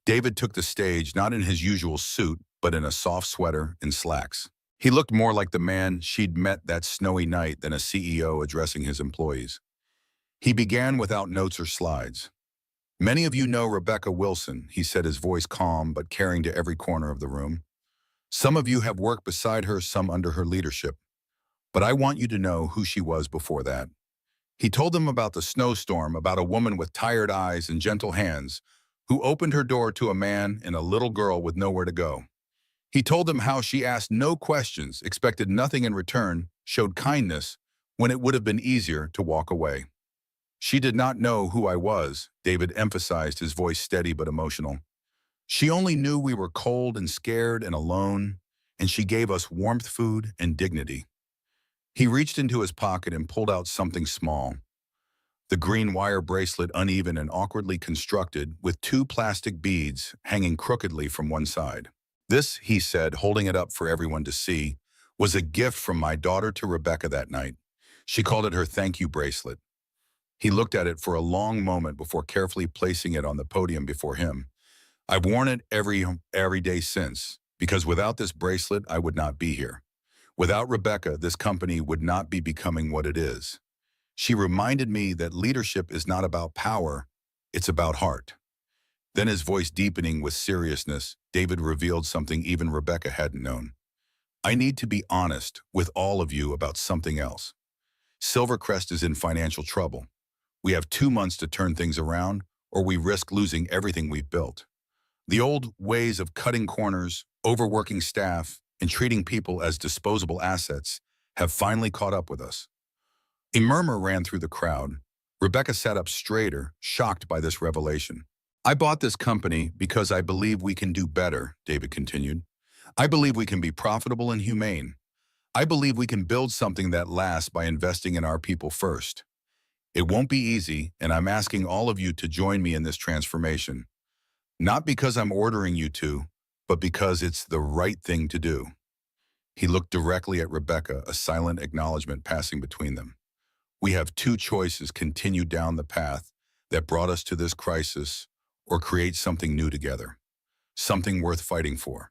David took the stage, not in his usual suit, but in a soft sweater and slacks. He looked more like the man she'd met that snowy night than a CEO addressing his employees. He began without notes or slides. "Many of you know Rebecca Wilson," he said, his voice calm but carrying to every corner of the room. "Some of you have worked beside her, some under her leadership. But I want you to know who she was before that." He told them about the snowstorm, about a woman with tired eyes and gentle hands who opened her door to a man and a little girl with nowhere to go. He told them how she asked no questions, expected nothing in return, showed kindness when it would have been easier to walk away. "She did not know who I was," David emphasized, his voice steady but emotional. "She only knew we were cold and scared and alone, and she gave us warmth, food, and dignity." He reached into his pocket and pulled out something small. The green wire bracelet, uneven and awkwardly constructed, with 2 plastic beads hanging crookedly from one side. "This," he said, holding it up for everyone to see, "was a gift from my daughter to Rebecca that night. She called it her thank you bracelet." He looked at it for a long moment before carefully placing it on the podium before him. "I've worn it every day since, because without this bracelet, I would not be here. Without Rebecca, this company would not be becoming what it is. She reminded me that leadership is not about power, it's about heart." Then, his voice deepening with seriousness, David revealed something even Rebecca hadn't known. "I need to be honest with all of you about something else. Silvercrest is in financial trouble. We have 2 months to turn things around, or we risk losing everything we've built. The old ways of cutting corners, overworking staff, and treating people as disposable assets have finally caught up with us." A murmur ran through the crowd. Rebecca sat up straighter, shocked by this revelation. "I bought this company because I believe we can do better," David continued. "I believe we can be profitable and humane. I believe we can build something that lasts by investing in our people first. It won't be easy, and I'm asking all of you to join me in this transformation. Not because I'm ordering you to, but because it's the right thing to do. He looked directly at Rebecca, a silent acknowledgement passing between them. We have two choices: continue down the path that brought us to this crisis, or create something new together, something worth fighting for.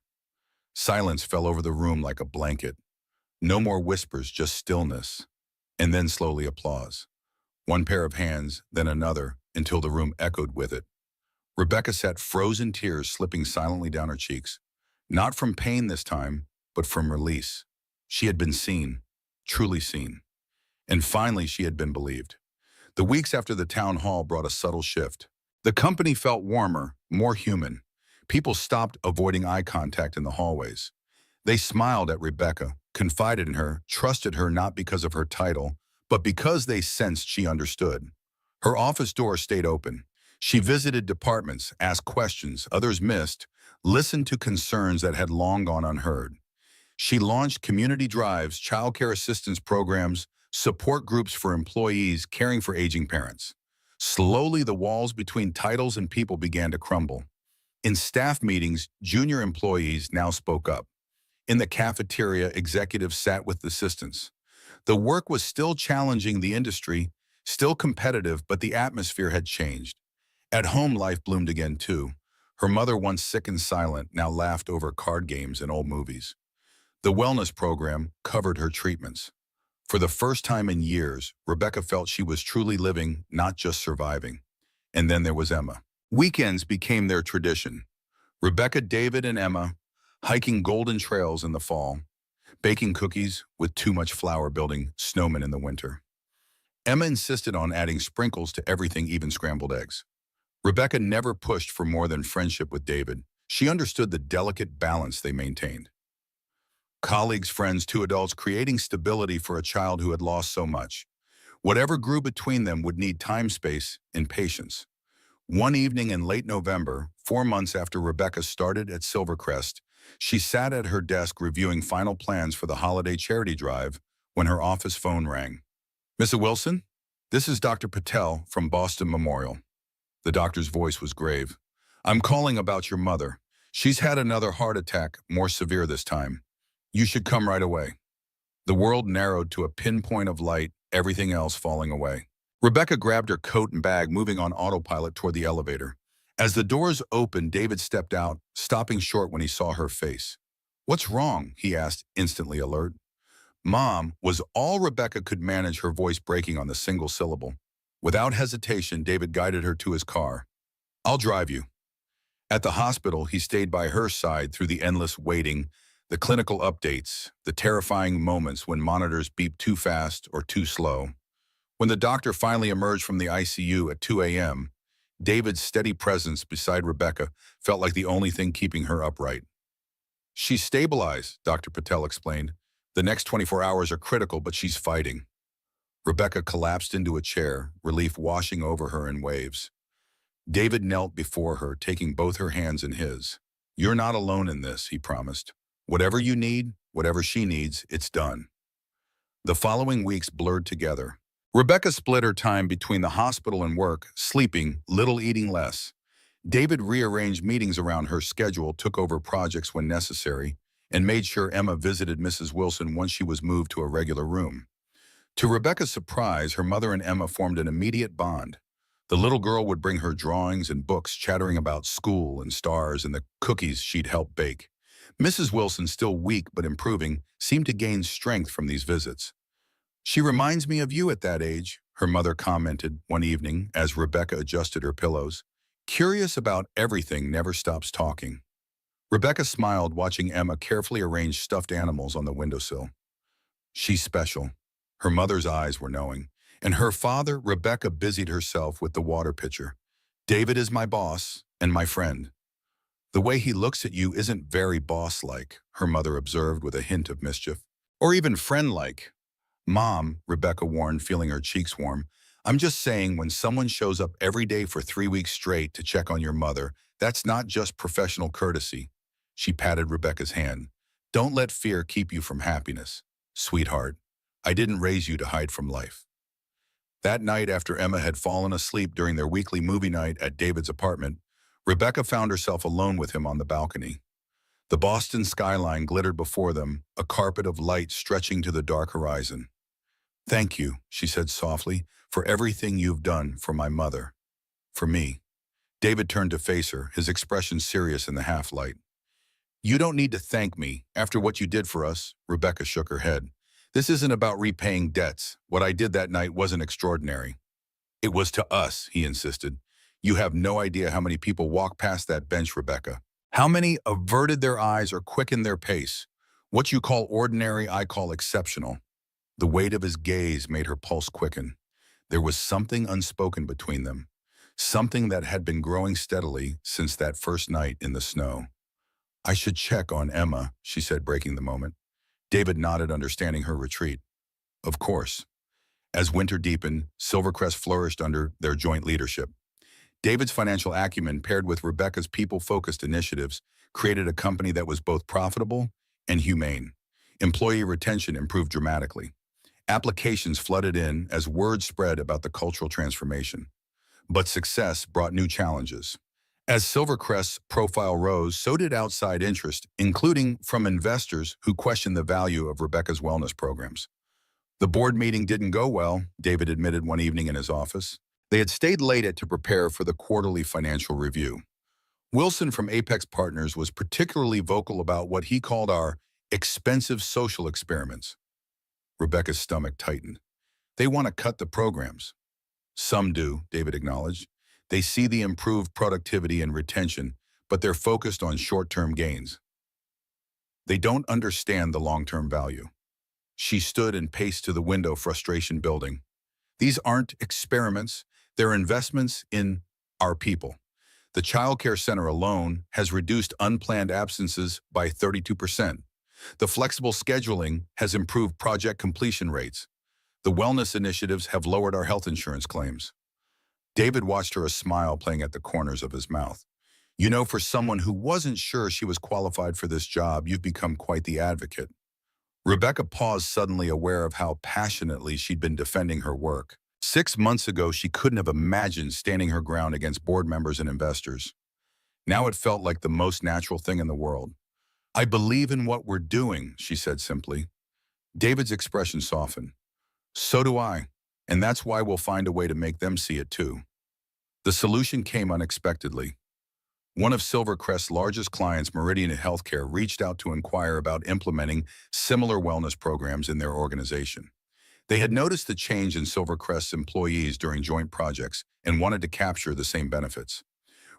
Silence fell over the room like a blanket. No more whispers, just stillness, and then slowly applause. One pair of hands, then another, until the room echoed with it. Rebecca sat, frozen tears slipping silently down her cheeks. Not from pain this time, but from release. She had been seen, truly seen. And finally, she had been believed. The weeks after the town hall brought a subtle shift. The company felt warmer, more human. People stopped avoiding eye contact in the hallways. They smiled at Rebecca, confided in her, trusted her not because of her title, but because they sensed she understood. Her office door stayed open. She visited departments, asked questions others missed, listened to concerns that had long gone unheard. She launched community drives, childcare assistance programs, support groups for employees caring for aging parents. Slowly, the walls between titles and people began to crumble. In staff meetings, junior employees now spoke up. In the cafeteria, executives sat with assistants. The work was still challenging the industry, still competitive, but the atmosphere had changed. At home, life bloomed again, too. Her mother, once sick and silent, now laughed over card games and old movies. The wellness program covered her treatments. For the first time in years, Rebecca felt she was truly living, not just surviving. And then there was Emma. Weekends became their tradition. Rebecca, David, and Emma hiking golden trails in the fall, baking cookies with too much flour, building snowmen in the winter. Emma insisted on adding sprinkles to everything, even scrambled eggs. Rebecca never pushed for more than friendship with David. She understood the delicate balance they maintained. Colleagues, friends, two adults, creating stability for a child who had lost so much. Whatever grew between them would need time, space, and patience. One evening in late November, 4 months after Rebecca started at Silvercrest, she sat at her desk reviewing final plans for the holiday charity drive when her office phone rang. "Mrs. Wilson, this is Dr. Patel from Boston Memorial." The doctor's voice was grave. "I'm calling about your mother. She's had another heart attack, more severe this time. You should come right away." The world narrowed to a pinpoint of light, everything else falling away. Rebecca grabbed her coat and bag, moving on autopilot toward the elevator. As the doors opened, David stepped out, stopping short when he saw her face. "What's wrong?" he asked, instantly alert. "Mom," was all Rebecca could manage, her voice breaking on the single syllable. Without hesitation, David guided her to his car. "I'll drive you." At the hospital, he stayed by her side through the endless waiting, the clinical updates, the terrifying moments when monitors beeped too fast or too slow. When the doctor finally emerged from the ICU at 2 a.m., David's steady presence beside Rebecca felt like the only thing keeping her upright. "She's stabilized," Dr. Patel explained. "The next 24 hours are critical, but she's fighting." Rebecca collapsed into a chair, relief washing over her in waves. David knelt before her, taking both her hands in his. "You're not alone in this," he promised. "Whatever you need, whatever she needs, it's done." The following weeks blurred together. Rebecca split her time between the hospital and work, sleeping little, eating less. David rearranged meetings around her schedule, took over projects when necessary, and made sure Emma visited Mrs. Wilson once she was moved to a regular room. To Rebecca's surprise, her mother and Emma formed an immediate bond. The little girl would bring her drawings and books, chattering about school and stars and the cookies she'd helped bake. Mrs. Wilson, still weak but improving, seemed to gain strength from these visits. "She reminds me of you at that age," her mother commented one evening as Rebecca adjusted her pillows. "Curious about everything, never stops talking." Rebecca smiled, watching Emma carefully arrange stuffed animals on the windowsill. "She's special." Her mother's eyes were knowing. And her father, Rebecca busied herself with the water pitcher. "David is my boss and my friend." "The way he looks at you isn't very boss-like," her mother observed with a hint of mischief. "Or even friend-like." "Mom," Rebecca warned, feeling her cheeks warm, "I'm just saying, when someone shows up every day for 3 weeks straight to check on your mother, that's not just professional courtesy." She patted Rebecca's hand. "Don't let fear keep you from happiness. Sweetheart, I didn't raise you to hide from life." That night, after Emma had fallen asleep during their weekly movie night at David's apartment, Rebecca found herself alone with him on the balcony. The Boston skyline glittered before them, a carpet of light stretching to the dark horizon. "Thank you," she said softly, "for everything you've done for my mother. For me." David turned to face her, his expression serious in the half-light. "You don't need to thank me after what you did for us," Rebecca shook her head. "This isn't about repaying debts. What I did that night wasn't extraordinary. It was to us," he insisted. "You have no idea how many people walked past that bench, Rebecca. How many averted their eyes or quickened their pace. What you call ordinary, I call exceptional." The weight of his gaze made her pulse quicken. There was something unspoken between them, something that had been growing steadily since that first night in the snow. "I should check on Emma," she said, breaking the moment. David nodded, understanding her retreat. Of course. As winter deepened, Silvercrest flourished under their joint leadership. David's financial acumen, paired with Rebecca's people-focused initiatives, created a company that was both profitable and humane. Employee retention improved dramatically. Applications flooded in as word spread about the cultural transformation. But success brought new challenges. As Silvercrest's profile rose, so did outside interest, including from investors who questioned the value of Rebecca's wellness programs. The board meeting didn't go well, David admitted one evening in his office. They had stayed late to prepare for the quarterly financial review. Wilson from Apex Partners was particularly vocal about what he called our expensive social experiments. Rebecca's stomach tightened. "They want to cut the programs." "Some do," David acknowledged. "They see the improved productivity and retention, but they're focused on short-term gains. They don't understand the long-term value." She stood and paced to the window, frustration building. "These aren't experiments. They're investments in our people. The Child Care Center alone has reduced unplanned absences by 32%. The flexible scheduling has improved project completion rates. The wellness initiatives have lowered our health insurance claims." David watched her, a smile playing at the corners of his mouth. "You know, for someone who wasn't sure she was qualified for this job, you've become quite the advocate." Rebecca paused, suddenly aware of how passionately she'd been defending her work. 6 months ago, she couldn't have imagined standing her ground against board members and investors. Now it felt like the most natural thing in the world. "I believe in what we're doing," she said simply. David's expression softened. "So do I, and that's why we'll find a way to make them see it too." The solution came unexpectedly. One of Silvercrest's largest clients, Meridian Healthcare, reached out to inquire about implementing similar wellness programs in their organization. They had noticed the change in Silvercrest's employees during joint projects and wanted to capture the same benefits.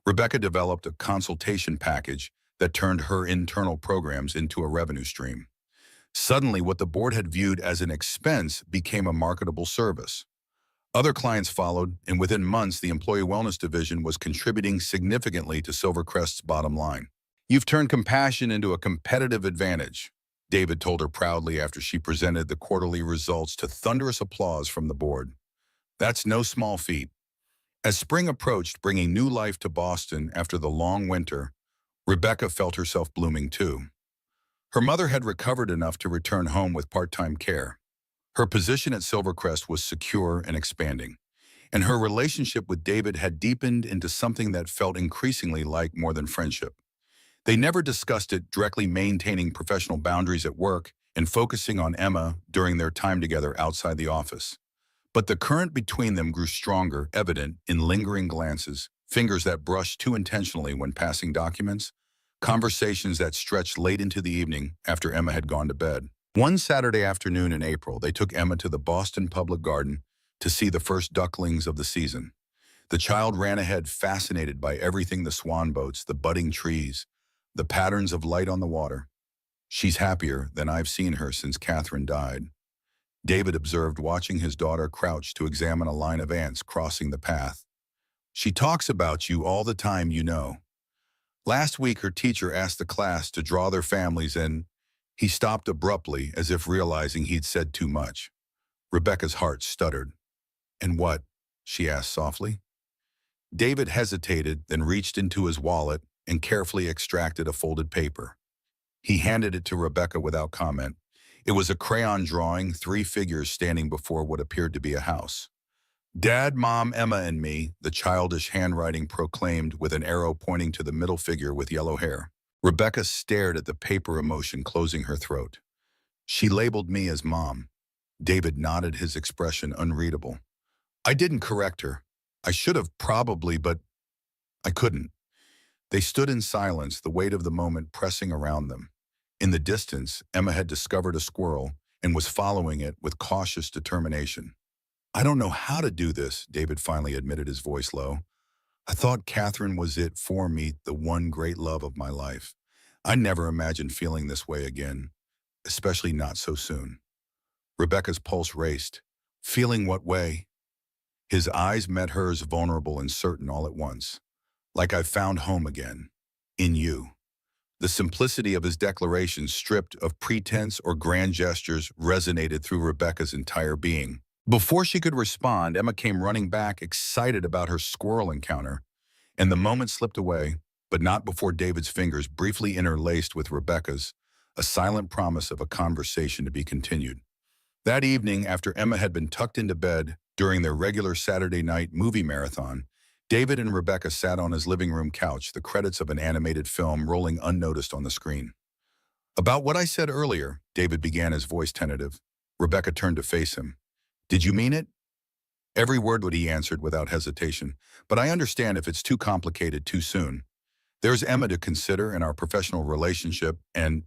Rebecca developed a consultation package that turned her internal programs into a revenue stream. Suddenly, what the board had viewed as an expense became a marketable service. Other clients followed, and within months, the Employee Wellness Division was contributing significantly to Silvercrest's bottom line. "You've turned compassion into a competitive advantage," David told her proudly after she presented the quarterly results to thunderous applause from the board. "That's no small feat." As spring approached, bringing new life to Boston after the long winter, Rebecca felt herself blooming too. Her mother had recovered enough to return home with part-time care. Her position at Silvercrest was secure and expanding, and her relationship with David had deepened into something that felt increasingly like more than friendship. They never discussed it directly, maintaining professional boundaries at work and focusing on Emma during their time together outside the office. But the current between them grew stronger, evident in lingering glances, fingers that brushed too intentionally when passing documents, conversations that stretched late into the evening after Emma had gone to bed. One Saturday afternoon in April, they took Emma to the Boston Public Garden to see the first ducklings of the season. The child ran ahead, fascinated by everything: the swan boats, the budding trees, the patterns of light on the water. "She's happier than I've seen her since Catherine died," David observed, watching his daughter crouch to examine a line of ants crossing the path. "She talks about you all the time, you know. Last week, her teacher asked the class to draw their families and—" He stopped abruptly, as if realizing he'd said too much. Rebecca's heart stuttered. "And what?" she asked softly. David hesitated, then reached into his wallet and carefully extracted a folded paper. He handed it to Rebecca without comment. It was a crayon drawing, 3 figures standing before what appeared to be a house. Dad, Mom, Emma, and me, the childish handwriting proclaimed with an arrow pointing to the middle figure with yellow hair. Rebecca stared at the paper emotion closing her throat. She labeled me as Mom. David nodded, his expression unreadable. I didn't correct her. I should have probably, but I couldn't. They stood in silence, the weight of the moment pressing around them. In the distance, Emma had discovered a squirrel and was following it with cautious determination. I don't know how to do this, David finally admitted, his voice low. I thought Catherine was it for me, the one great love of my life. I never imagined feeling this way again, especially not so soon. Rebecca's pulse raced. Feeling what way? His eyes met hers, vulnerable and certain all at once. Like I've found home again. In you. The simplicity of his declaration, stripped of pretense or grand gestures, resonated through Rebecca's entire being. Before she could respond, Emma came running back, excited about her squirrel encounter, and the moment slipped away, but not before David's fingers briefly interlaced with Rebecca's, a silent promise of a conversation to be continued. That evening, after Emma had been tucked into bed during their regular Saturday night movie marathon, David and Rebecca sat on his living room couch, the credits of an animated film rolling unnoticed on the screen. About what I said earlier, David began, his voice tentative. Rebecca turned to face him. Did you mean it? Every word, what he answered without hesitation. But I understand if it's too complicated too soon. There's Emma to consider in our professional relationship, and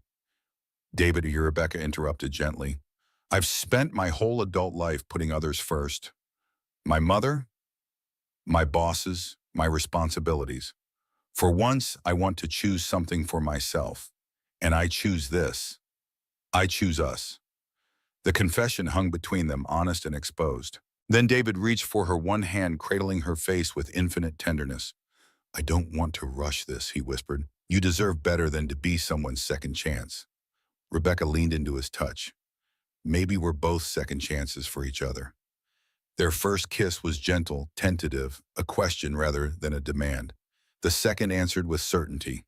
David, Rebecca interrupted gently. I've spent my whole adult life putting others first. My mother, my bosses, my responsibilities. For once, I want to choose something for myself. And I choose this. I choose us. The confession hung between them, honest and exposed. Then David reached for her, one hand cradling her face with infinite tenderness. I don't want to rush this, he whispered. You deserve better than to be someone's second chance. Rebecca leaned into his touch. Maybe we're both second chances for each other. Their first kiss was gentle, tentative, a question rather than a demand. The second answered with certainty.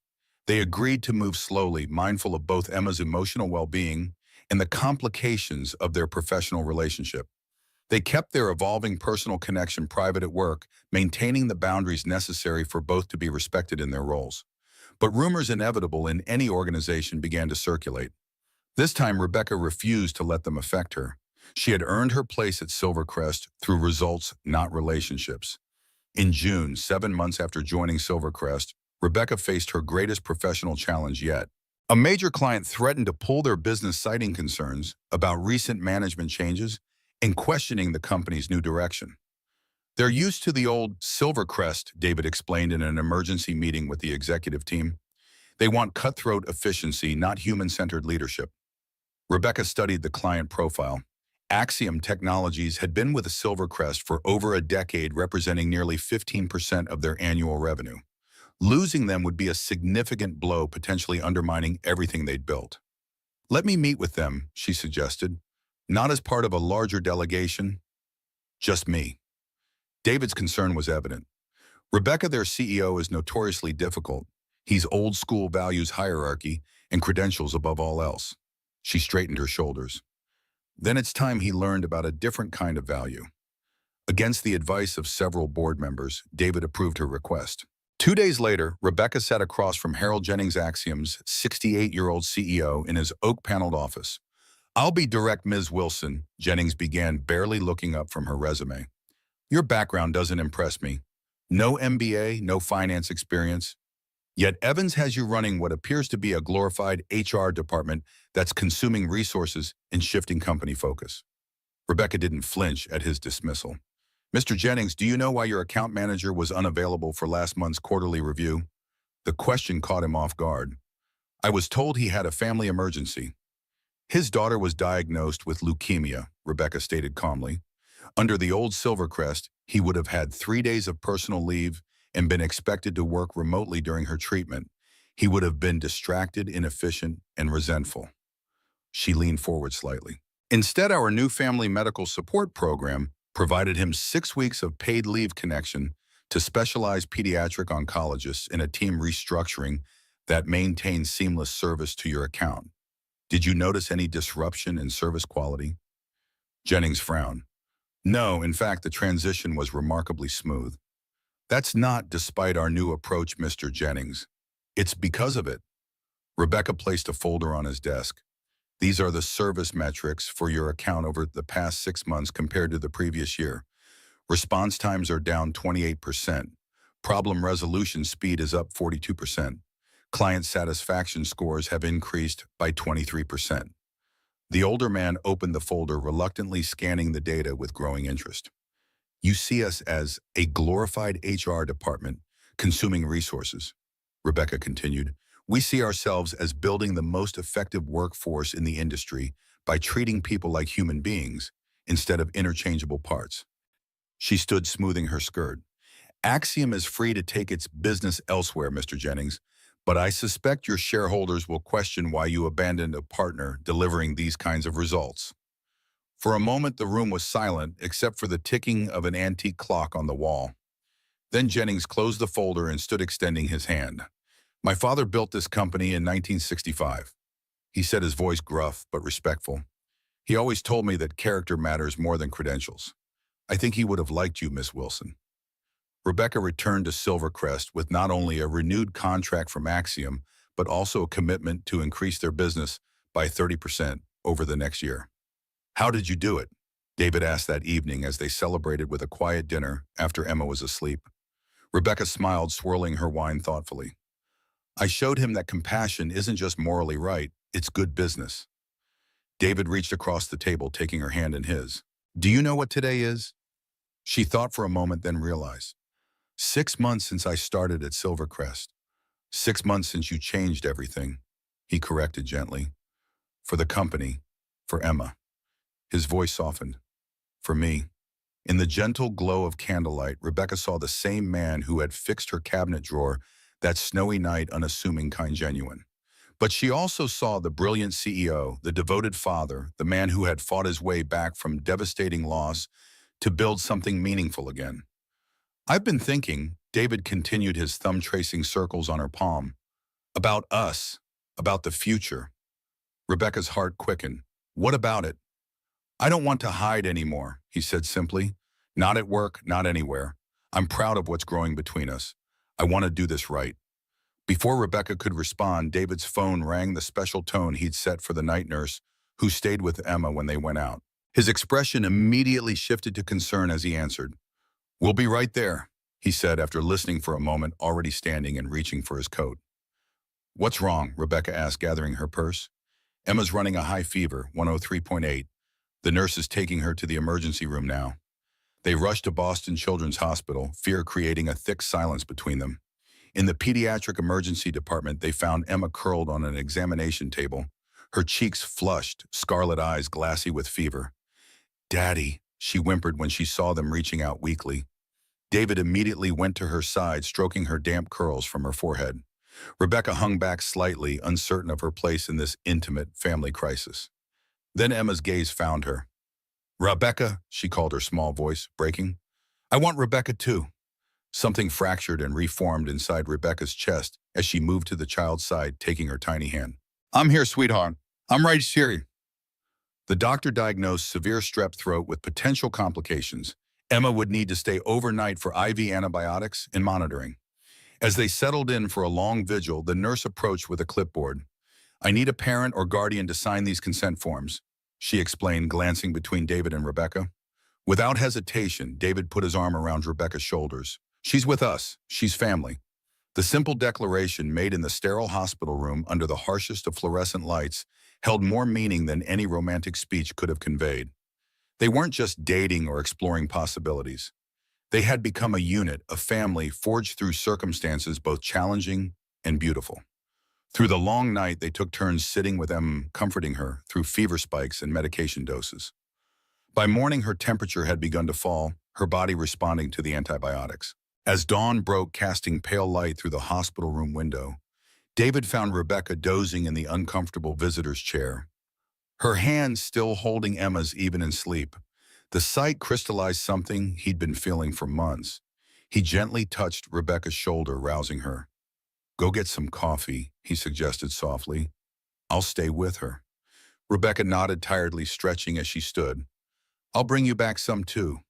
They agreed to move slowly, mindful of both Emma's emotional well-being and the complications of their professional relationship. They kept their evolving personal connection private at work, maintaining the boundaries necessary for both to be respected in their roles. But rumors inevitable in any organization began to circulate. This time, Rebecca refused to let them affect her. She had earned her place at Silvercrest through results, not relationships. In June, 7 months after joining Silvercrest, Rebecca faced her greatest professional challenge yet. A major client threatened to pull their business, citing concerns about recent management changes and questioning the company's new direction. They're used to the old Silvercrest, David explained in an emergency meeting with the executive team. They want cutthroat efficiency, not human-centered leadership. Rebecca studied the client profile. Axiom Technologies had been with Silvercrest for over a decade, representing nearly 15% of their annual revenue. Losing them would be a significant blow, potentially undermining everything they'd built. Let me meet with them, she suggested. Not as part of a larger delegation, just me. David's concern was evident. Rebecca, their CEO, is notoriously difficult. He's old school, values hierarchy and credentials above all else. She straightened her shoulders. Then it's time he learned about a different kind of value. Against the advice of several board members, David approved her request. 2 days later, Rebecca sat across from Harold Jennings, Axiom's 68-year-old CEO, in his oak-paneled office. I'll be direct, Ms. Wilson, Jennings began, barely looking up from her resume. Your background doesn't impress me. No MBA, no finance experience. Yet Evans has you running what appears to be a glorified HR department that's consuming resources and shifting company focus. Rebecca didn't flinch at his dismissal. Mr. Jennings, do you know why your account manager was unavailable for last month's quarterly review? The question caught him off guard. I was told he had a family emergency. His daughter was diagnosed with leukemia, Rebecca stated calmly. Under the old Silvercrest, he would have had 3 days of personal leave and been expected to work remotely during her treatment. He would have been distracted, inefficient, and resentful. She leaned forward slightly. Instead, our new family medical support program provided him 6 weeks of paid leave connection to specialized pediatric oncologists in a team restructuring that maintains seamless service to your account. Did you notice any disruption in service quality? Jennings frowned. No, in fact, the transition was remarkably smooth. That's not despite our new approach, Mr. Jennings. It's because of it. Rebecca placed a folder on his desk. These are the service metrics for your account over the past 6 months compared to the previous year. Response times are down 28%. Problem resolution speed is up 42%. Client satisfaction scores have increased by 23%. The older man opened the folder, reluctantly scanning the data with growing interest. You see us as a glorified HR department consuming resources, Rebecca continued. We see ourselves as building the most effective workforce in the industry by treating people like human beings instead of interchangeable parts. She stood smoothing her skirt. Axiom is free to take its business elsewhere, Mr. Jennings, but I suspect your shareholders will question why you abandoned a partner delivering these kinds of results. For a moment, the room was silent, except for the ticking of an antique clock on the wall. Then Jennings closed the folder and stood extending his hand. My father built this company in 1965. He said, his voice gruff but respectful. He always told me that character matters more than credentials. I think he would have liked you, Miss Wilson. Rebecca returned to Silvercrest with not only a renewed contract from Axiom, but also a commitment to increase their business by 30% over the next year. How did you do it? David asked that evening as they celebrated with a quiet dinner after Emma was asleep. Rebecca smiled, swirling her wine thoughtfully. I showed him that compassion isn't just morally right, it's good business. David reached across the table, taking her hand in his. Do you know what today is? She thought for a moment, then realized. 6 months since I started at Silvercrest. 6 months since you changed everything, he corrected gently. For the company, for Emma. His voice softened. For me. In the gentle glow of candlelight, Rebecca saw the same man who had fixed her cabinet drawer that snowy night, unassuming, kind, genuine. But she also saw the brilliant CEO, the devoted father, the man who had fought his way back from devastating loss to build something meaningful again. I've been thinking, David continued, his thumb tracing circles on her palm, about us, about the future. Rebecca's heart quickened. What about it? I don't want to hide anymore, he said simply. Not at work, not anywhere. I'm proud of what's growing between us. I want to do this right. Before Rebecca could respond, David's phone rang, the special tone he'd set for the night nurse who stayed with Emma when they went out. His expression immediately shifted to concern as he answered. We'll be right there, he said after listening for a moment, already standing and reaching for his coat. What's wrong? Rebecca asked, gathering her purse. Emma's running a high fever, 103.8. The nurse is taking her to the emergency room now. They rushed to Boston Children's Hospital, fear creating a thick silence between them. In the pediatric emergency department, they found Emma curled on an examination table, her cheeks flushed, scarlet eyes glassy with fever. Daddy, she whimpered when she saw them reaching out weakly. David immediately went to her side, stroking her damp curls from her forehead. Rebecca hung back slightly, uncertain of her place in this intimate family crisis. Then Emma's gaze found her. Rebecca, she called, her small voice breaking. I want Rebecca too. Something fractured and reformed inside Rebecca's chest as she moved to the child's side, taking her tiny hand. I'm here, sweetheart. I'm right here. The doctor diagnosed severe strep throat with potential complications. Emma would need to stay overnight for IV antibiotics and monitoring. As they settled in for a long vigil, the nurse approached with a clipboard. I need a parent or guardian to sign these consent forms, she explained, glancing between David and Rebecca. Without hesitation, David put his arm around Rebecca's shoulders. She's with us. She's family. The simple declaration, made in the sterile hospital room under the harshest of fluorescent lights, held more meaning than any romantic speech could have conveyed. They weren't just dating or exploring possibilities. They had become a unit, a family forged through circumstances both challenging and beautiful. Through the long night, they took turns sitting with Emma, comforting her through fever spikes and medication doses. By morning, her temperature had begun to fall, her body responding to the antibiotics. As dawn broke, casting pale light through the hospital room window, David found Rebecca dozing in the uncomfortable visitor's chair, her hands still holding Emma's even in sleep. The sight crystallized something he'd been feeling for months. He gently touched Rebecca's shoulder, rousing her. Go get some coffee, he suggested softly. I'll stay with her. Rebecca nodded tiredly, stretching as she stood. I'll bring you back some too.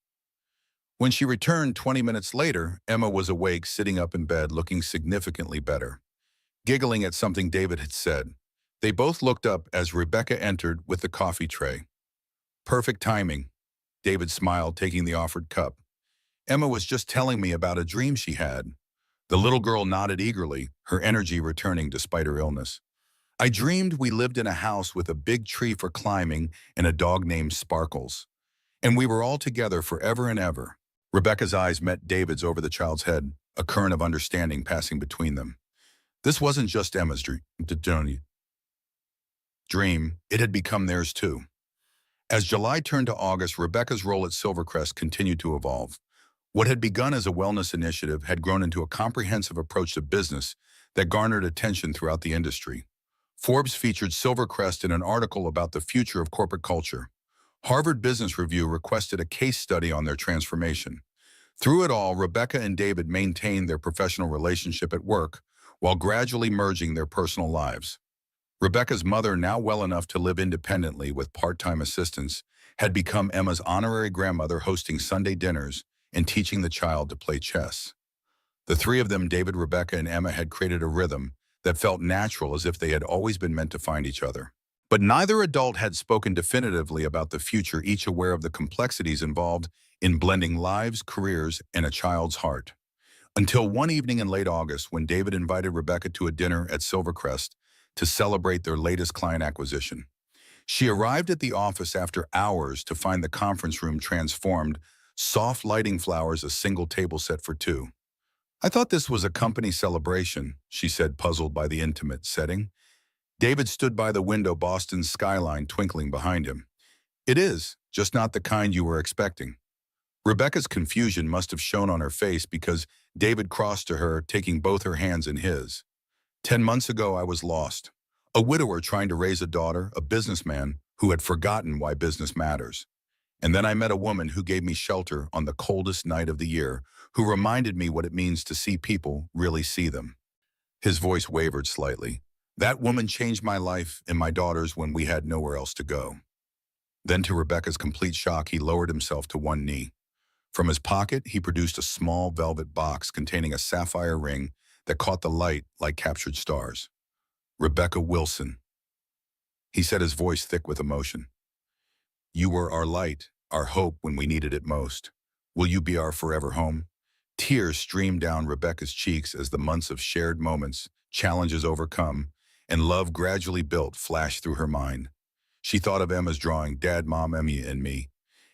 When she returned 20 minutes later, Emma was awake, sitting up in bed, looking significantly better, giggling at something David had said. They both looked up as Rebecca entered with the coffee tray. Perfect timing, David smiled, taking the offered cup. Emma was just telling me about a dream she had. The little girl nodded eagerly, her energy returning despite her illness. I dreamed we lived in a house with a big tree for climbing and a dog named Sparkles. And we were all together forever and ever. Rebecca's eyes met David's over the child's head, a current of understanding passing between them. This wasn't just Emma's dream, it had become theirs too. As July turned to August, Rebecca's role at Silvercrest continued to evolve. What had begun as a wellness initiative had grown into a comprehensive approach to business that garnered attention throughout the industry. Forbes featured Silvercrest in an article about the future of corporate culture. Harvard Business Review requested a case study on their transformation. Through it all, Rebecca and David maintained their professional relationship at work while gradually merging their personal lives. Rebecca's mother, now well enough to live independently with part-time assistance, had become Emma's honorary grandmother, hosting Sunday dinners and teaching the child to play chess. The three of them, David, Rebecca, and Emma, had created a rhythm that felt natural, as if they had always been meant to find each other. But neither adult had spoken definitively about the future, each aware of the complexities involved in blending lives, careers, and a child's heart. Until one evening in late August, when David invited Rebecca to a dinner at Silvercrest to celebrate their latest client acquisition. She arrived at the office after hours to find the conference room transformed, soft lighting, flowers, a single table set for two. I thought this was a company celebration, she said, puzzled by the intimate setting. David stood by the window, Boston's skyline twinkling behind him. It is, just not the kind you were expecting. Rebecca's confusion must have shown on her face because David crossed to her, taking both her hands in his. 10 months ago, I was lost. A widower trying to raise a daughter, a businessman who had forgotten why business matters. And then I met a woman who gave me shelter on the coldest night of the year, who reminded me what it means to see people really see them. His voice wavered slightly. That woman changed my life and my daughter's when we had nowhere else to go. Then, to Rebecca's complete shock, he lowered himself to one knee. From his pocket, he produced a small velvet box containing a sapphire ring that caught the light like captured stars. Rebecca Wilson, he said, his voice thick with emotion. You were our light, our hope when we needed it most. Will you be our forever home? Tears streamed down Rebecca's cheeks as the months of shared moments, challenges overcome, and love gradually built flashed through her mind. She thought of Emma's drawing, Dad, Mom, Emmy, and me,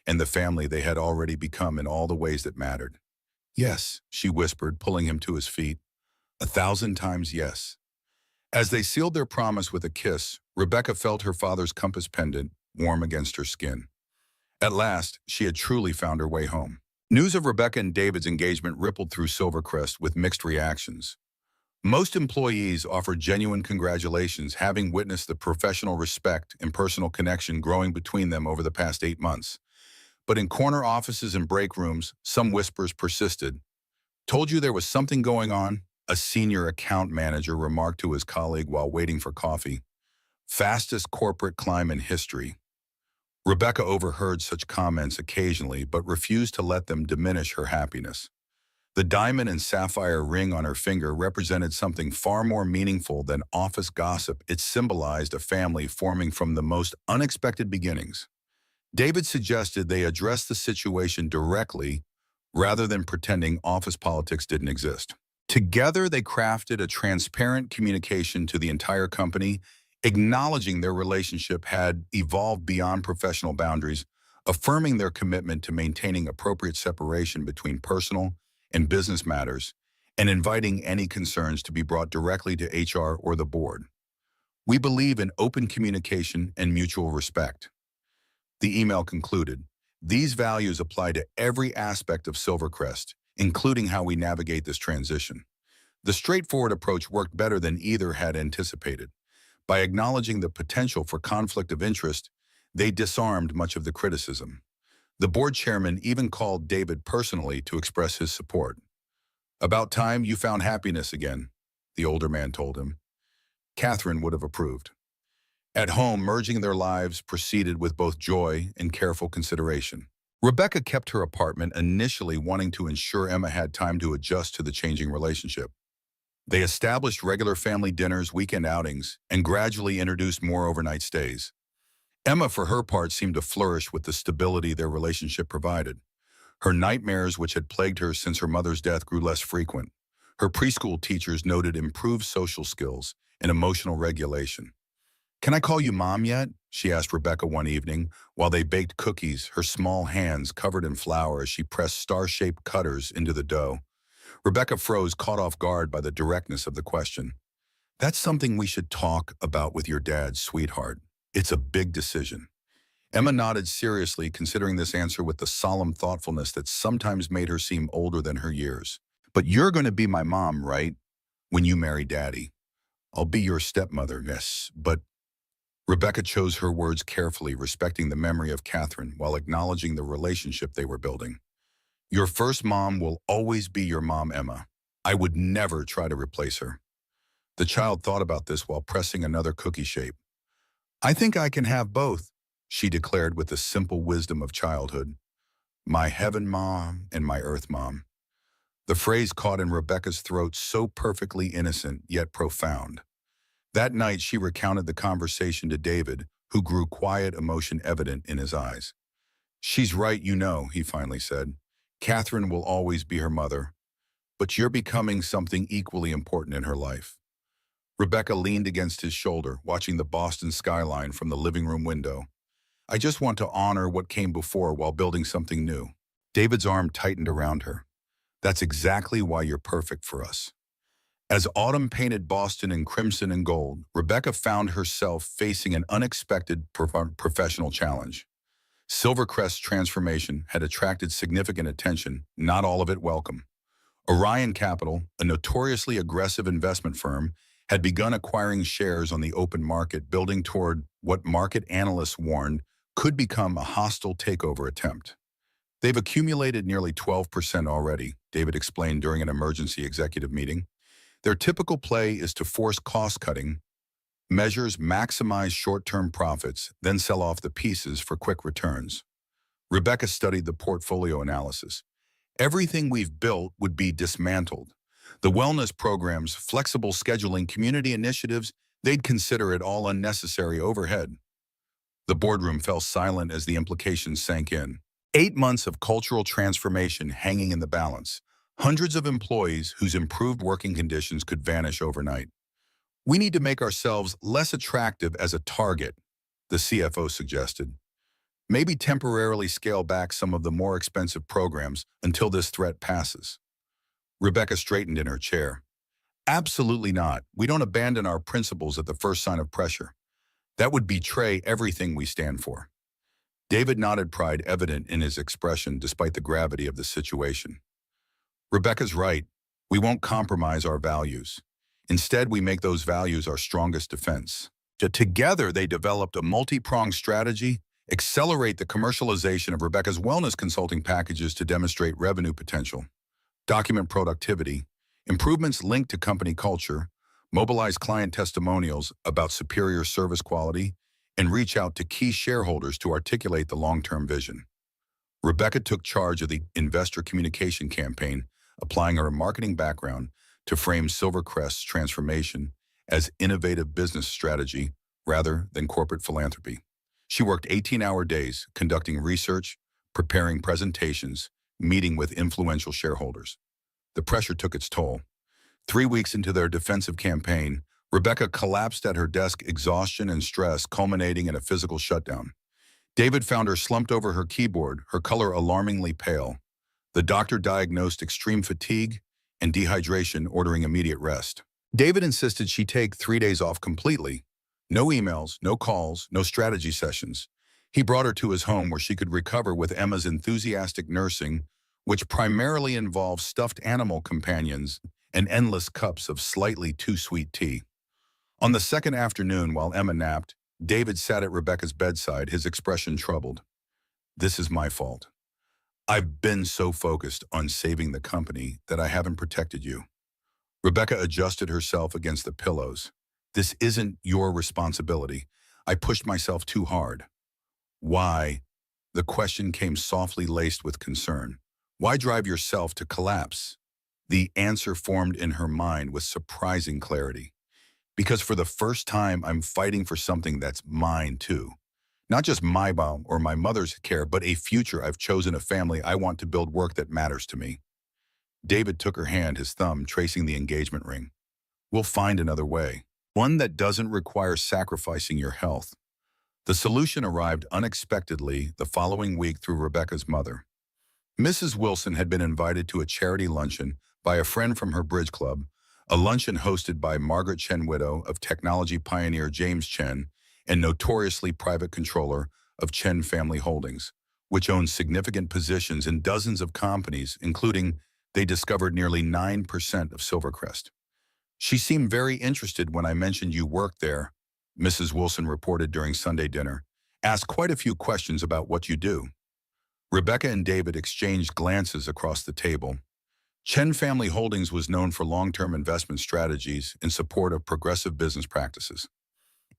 and the family they had already become in all the ways that mattered. Yes, she whispered, pulling him to his feet. 1,000 times yes. As they sealed their promise with a kiss, Rebecca felt her father's compass pendant warm against her skin. At last, she had truly found her way home. News of Rebecca and David's engagement rippled through Silvercrest with mixed reactions. Most employees offered genuine congratulations, having witnessed the professional respect and personal connection growing between them over the past 8 months. But in corner offices and break rooms, some whispers persisted. Told you there was something going on? A senior account manager remarked to his colleague while waiting for coffee. Fastest corporate climb in history. Rebecca overheard such comments occasionally, but refused to let them diminish her happiness. The diamond and sapphire ring on her finger represented something far more meaningful than office gossip. It symbolized a family forming from the most unexpected beginnings. David suggested they address the situation directly rather than pretending office politics didn't exist. Together, they crafted a transparent communication to the entire company, acknowledging their relationship had evolved beyond professional boundaries, affirming their commitment to maintaining appropriate separation between personal and business matters, and inviting any concerns to be brought directly to HR or the board. We believe in open communication and mutual respect. The email concluded, these values apply to every aspect of Silvercrest, including how we navigate this transition. The straightforward approach worked better than either had anticipated. By acknowledging the potential for conflict of interest, they disarmed much of the criticism. The board chairman even called David personally to express his support. About time you found happiness again, the older man told him. Catherine would have approved. At home, merging their lives proceeded with both joy and careful consideration. Rebecca kept her apartment, initially wanting to ensure Emma had time to adjust to the changing relationship. They established regular family dinners, weekend outings, and gradually introduced more overnight stays. Emma, for her part, seemed to flourish with the stability their relationship provided. Her nightmares, which had plagued her since her mother's death, grew less frequent. Her preschool teachers noted improved social skills and emotional regulation. "Can I call you Mom yet?" she asked Rebecca one evening while they baked cookies, her small hands covered in flour as she pressed star-shaped cutters into the dough. Rebecca froze, caught off guard by the directness of the question. "That's something we should talk about with your dad, sweetheart. It's a big decision." Emma nodded seriously, considering this answer with the solemn thoughtfulness that sometimes made her seem older than her years. "But you're going to be my mom, right? When you marry Daddy. I'll be your stepmother, miss, but—" Rebecca chose her words carefully, respecting the memory of Catherine while acknowledging the relationship they were building. "Your first mom will always be your mom, Emma. I would never try to replace her." The child thought about this while pressing another cookie shape. "I think I can have both," she declared with the simple wisdom of childhood. "My heaven mom and my earth mom." The phrase caught in Rebecca's throat, so perfectly innocent yet profound. That night she recounted the conversation to David, who grew quiet, emotion evident in his eyes. "She's right, you know," he finally said. "Catherine will always be her mother, but you're becoming something equally important in her life." Rebecca leaned against his shoulder, watching the Boston skyline from the living room window. "I just want to honor what came before while building something new." David's arm tightened around her. "That's exactly why you're perfect for us." As autumn painted Boston in crimson and gold, Rebecca found herself facing an unexpected professional challenge. Silvercrest's transformation had attracted significant attention, not all of it welcome. Orion Capital, a notoriously aggressive investment firm, had begun acquiring shares on the open market, building toward what market analysts warned could become a hostile takeover attempt. "They've accumulated nearly 12% already," David explained during an emergency executive meeting. "Their typical play is to force cost-cutting measures, maximize short-term profits, then sell off the pieces for quick returns." Rebecca studied the portfolio analysis. "Everything we've built would be dismantled. The wellness programs, flexible scheduling, community initiatives, they'd consider it all unnecessary overhead." The boardroom fell silent as the implications sank in. 8 months of cultural transformation hanging in the balance. Hundreds of employees whose improved working conditions could vanish overnight. "We need to make ourselves less attractive as a target," the CFO suggested. "Maybe temporarily scale back some of the more expensive programs until this threat passes." Rebecca straightened in her chair. "Absolutely not. We don't abandon our principles at the first sign of pressure. That would betray everything we stand for." David nodded, pride evident in his expression despite the gravity of the situation. "Rebecca's right. We won't compromise our values. Instead, we make those values our strongest defense." Together, they developed a multi-pronged strategy, accelerate the commercialization of Rebecca's wellness consulting packages to demonstrate revenue potential, document productivity, improvements linked to company culture, mobilize client testimonials about superior service quality, and reach out to key shareholders to articulate the long-term vision. Rebecca took charge of the investor communication campaign, applying her marketing background to frame Silvercrest's transformation as innovative business strategy rather than corporate philanthropy. She worked 18-hour days, conducting research, preparing presentations, meeting with influential shareholders. The pressure took its toll. 3 weeks into their defensive campaign, Rebecca collapsed at her desk, exhaustion and stress culminating in a physical shutdown. David found her slumped over her keyboard, her color alarmingly pale. The doctor diagnosed extreme fatigue and dehydration, ordering immediate rest. David insisted she take 3 days off completely. No emails, no calls, no strategy sessions. He brought her to his home where she could recover with Emma's enthusiastic nursing, which primarily involved stuffed animal companions and endless cups of slightly too sweet tea. On the second afternoon, while Emma napped, David sat at Rebecca's bedside, his expression troubled. "This is my fault. I've been so focused on saving the company that I haven't protected you." Rebecca adjusted herself against the pillows. "This isn't your responsibility. I pushed myself too hard. Why? The question came softly laced with concern. Why drive yourself to collapse? The answer formed in her mind with surprising clarity. Because for the first time, I'm fighting for something that's mine too. Not just my mom or my mother's care, but a future I've chosen, a family I want to build, work that matters to me. David took her hand, his thumb tracing the engagement ring. We'll find another way. One that doesn't require sacrificing your health. The solution arrived unexpectedly the following week through Rebecca's mother. Mrs. Wilson had been invited to a charity luncheon by a friend from her bridge club, a luncheon hosted by Margaret Chen, widow of technology pioneer James Chen and notoriously private controller of Chen Family Holdings, which owns significant positions in dozens of companies, including they discovered nearly 9% of Silvercrest. She seemed very interested when I mentioned you worked there, Mrs. Wilson reported during Sunday dinner. Asked quite a few questions about what you do. Rebecca and David exchanged glances across the table. Chen Family Holdings was known for long-term investment strategies in support of progressive business practices.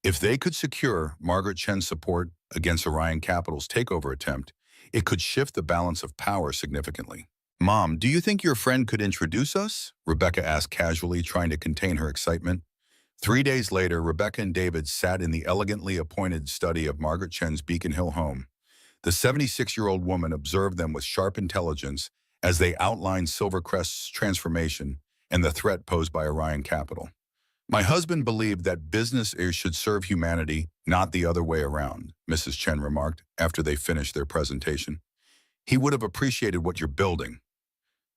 If they could secure Margaret Chen's support against Orion Capital's takeover attempt, it could shift the balance of power significantly. Mom, do you think your friend could introduce us? Rebecca asked casually, trying to contain her excitement. 3 days later, Rebecca and David sat in the elegantly appointed study of Margaret Chen's Beacon Hill home. The 76-year-old woman observed them with sharp intelligence as they outlined Silvercrest's transformation and the threat posed by Orion Capital. My husband believed that business should serve humanity, not the other way around, Mrs. Chen remarked after they finished their presentation. He would have appreciated what you're building.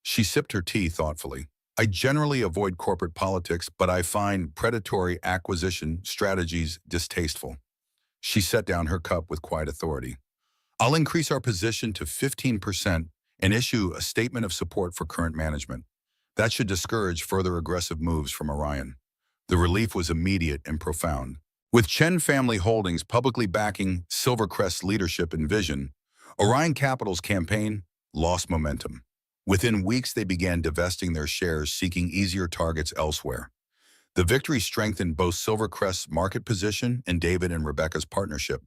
She sipped her tea thoughtfully. I generally avoid corporate politics, but I find predatory acquisition strategies distasteful. She set down her cup with quiet authority. I'll increase our position to 15% and issue a statement of support for current management. That should discourage further aggressive moves from Orion. The relief was immediate and profound. With Chen Family Holdings publicly backing Silvercrest's leadership and vision, Orion Capital's campaign lost momentum. Within weeks, they began divesting their shares, seeking easier targets elsewhere. The victory strengthened both Silvercrest's market position and David and Rebecca's partnership.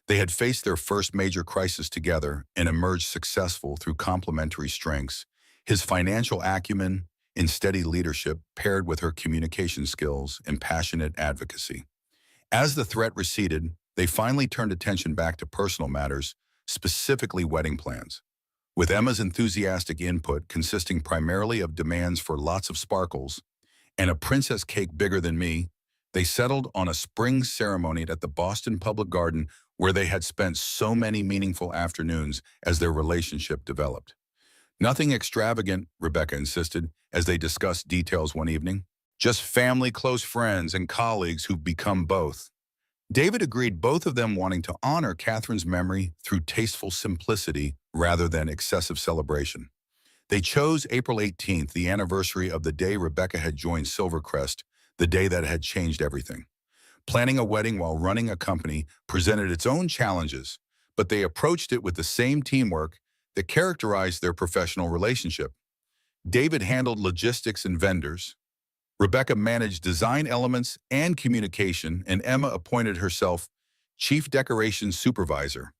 They had faced their first major crisis together and emerged successful through complementary strengths. His financial acumen and steady leadership paired with her communication skills and passionate advocacy. As the threat receded, they finally turned attention back to personal matters, specifically wedding plans. With Emma's enthusiastic input consisting primarily of demands for lots of sparkles and a princess cake bigger than me, they settled on a spring ceremony at the Boston Public Garden where they had spent so many meaningful afternoons as their relationship developed. Nothing extravagant, Rebecca insisted, as they discussed details one evening. Just family, close friends, and colleagues who've become both. David agreed, both of them wanting to honor Catherine's memory through tasteful simplicity rather than excessive celebration. They chose April 18th, the anniversary of the day Rebecca had joined Silvercrest, the day that had changed everything. Planning a wedding while running a company presented its own challenges, but they approached it with the same teamwork that characterized their professional relationship. David handled logistics and vendors. Rebecca managed design elements and communication, and Emma appointed herself Chief Decorations Supervisor,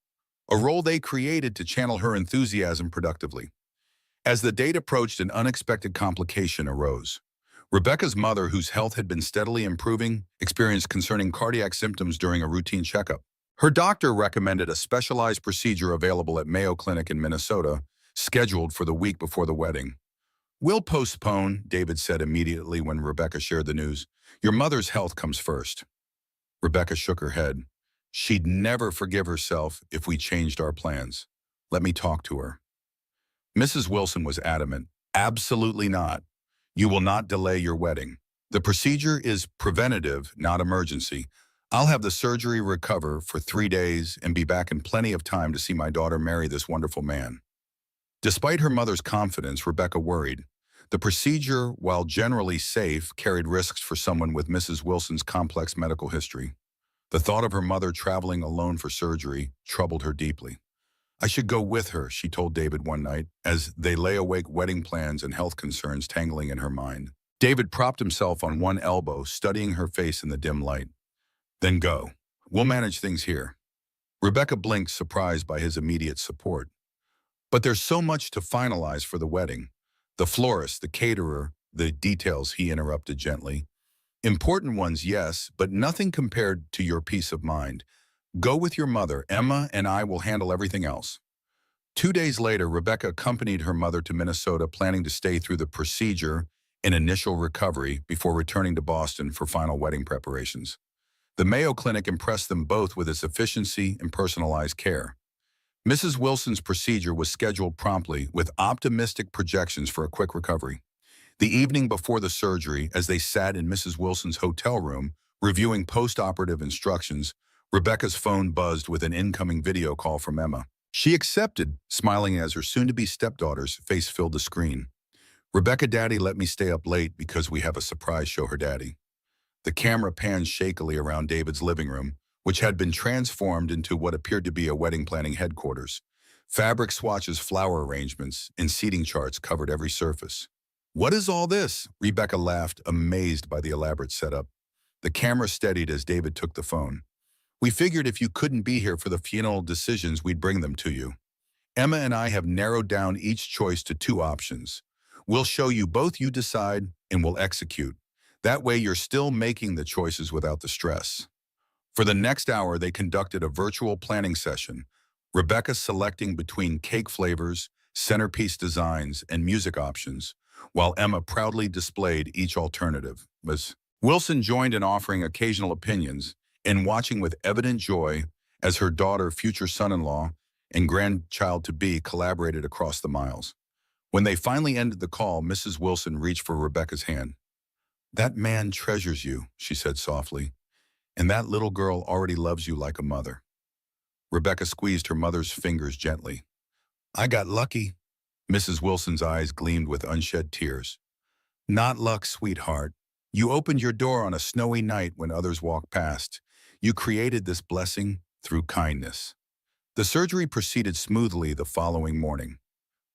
a role they created to channel her enthusiasm productively. As the date approached, an unexpected complication arose. Rebecca's mother, whose health had been steadily improving, experienced concerning cardiac symptoms during a routine checkup. Her doctor recommended a specialized procedure available at Mayo Clinic in Minnesota, scheduled for the week before the wedding. We'll postpone, David said immediately when Rebecca shared the news. Your mother's health comes first. Rebecca shook her head. She'd never forgive herself if we changed our plans. Let me talk to her. Mrs. Wilson was adamant. Absolutely not. You will not delay your wedding. The procedure is preventative, not emergency. I'll have the surgery recover for 3 days and be back in plenty of time to see my daughter marry this wonderful man. Despite her mother's confidence, Rebecca worried. The procedure, while generally safe, carried risks for someone with Mrs. Wilson's complex medical history. The thought of her mother traveling alone for surgery troubled her deeply. I should go with her, she told David one night, as they lay awake, wedding plans and health concerns tangling in her mind. David propped himself on one elbow, studying her face in the dim light. Then go. We'll manage things here. Rebecca blinked, surprised by his immediate support. But there's so much to finalize for the wedding. The florist, the caterer, the details, he interrupted gently. Important ones, yes, but nothing compared to your peace of mind. Go with your mother. Emma and I will handle everything else. 2 days later, Rebecca accompanied her mother to Minnesota, planning to stay through the procedure and initial recovery before returning to Boston for final wedding preparations. The Mayo Clinic impressed them both with its efficiency and personalized care. Mrs. Wilson's procedure was scheduled promptly, with optimistic projections for a quick recovery. The evening before the surgery, as they sat in Mrs. Wilson's hotel room, reviewing post-operative instructions, Rebecca's phone buzzed with an incoming video call from Emma. She accepted, smiling as her soon-to-be stepdaughter's face filled the screen. Rebecca, Daddy let me stay up late because we have a surprise, show her daddy. The camera panned shakily around David's living room, which had been transformed into what appeared to be a wedding planning headquarters. Fabric swatches, flower arrangements, and seating charts covered every surface. What is all this? Rebecca laughed, amazed by the elaborate setup. The camera steadied as David took the phone. We figured if you couldn't be here for the final decisions, we'd bring them to you. Emma and I have narrowed down each choice to 2 options. We'll show you both, you decide, and we'll execute. That way you're still making the choices without the stress. For the next hour, they conducted a virtual planning session, Rebecca selecting between cake flavors, centerpiece designs, and music options, while Emma proudly displayed each alternative. Wilson joined in offering occasional opinions and watching with evident joy as her daughter, future son-in-law, and grandchild-to-be collaborated across the miles. When they finally ended the call, Mrs. Wilson reached for Rebecca's hand. That man treasures you, she said softly, and that little girl already loves you like a mother. Rebecca squeezed her mother's fingers gently. I got lucky. Mrs. Wilson's eyes gleamed with unshed tears. Not luck, sweetheart. You opened your door on a snowy night when others walked past. You created this blessing through kindness. The surgery proceeded smoothly the following morning.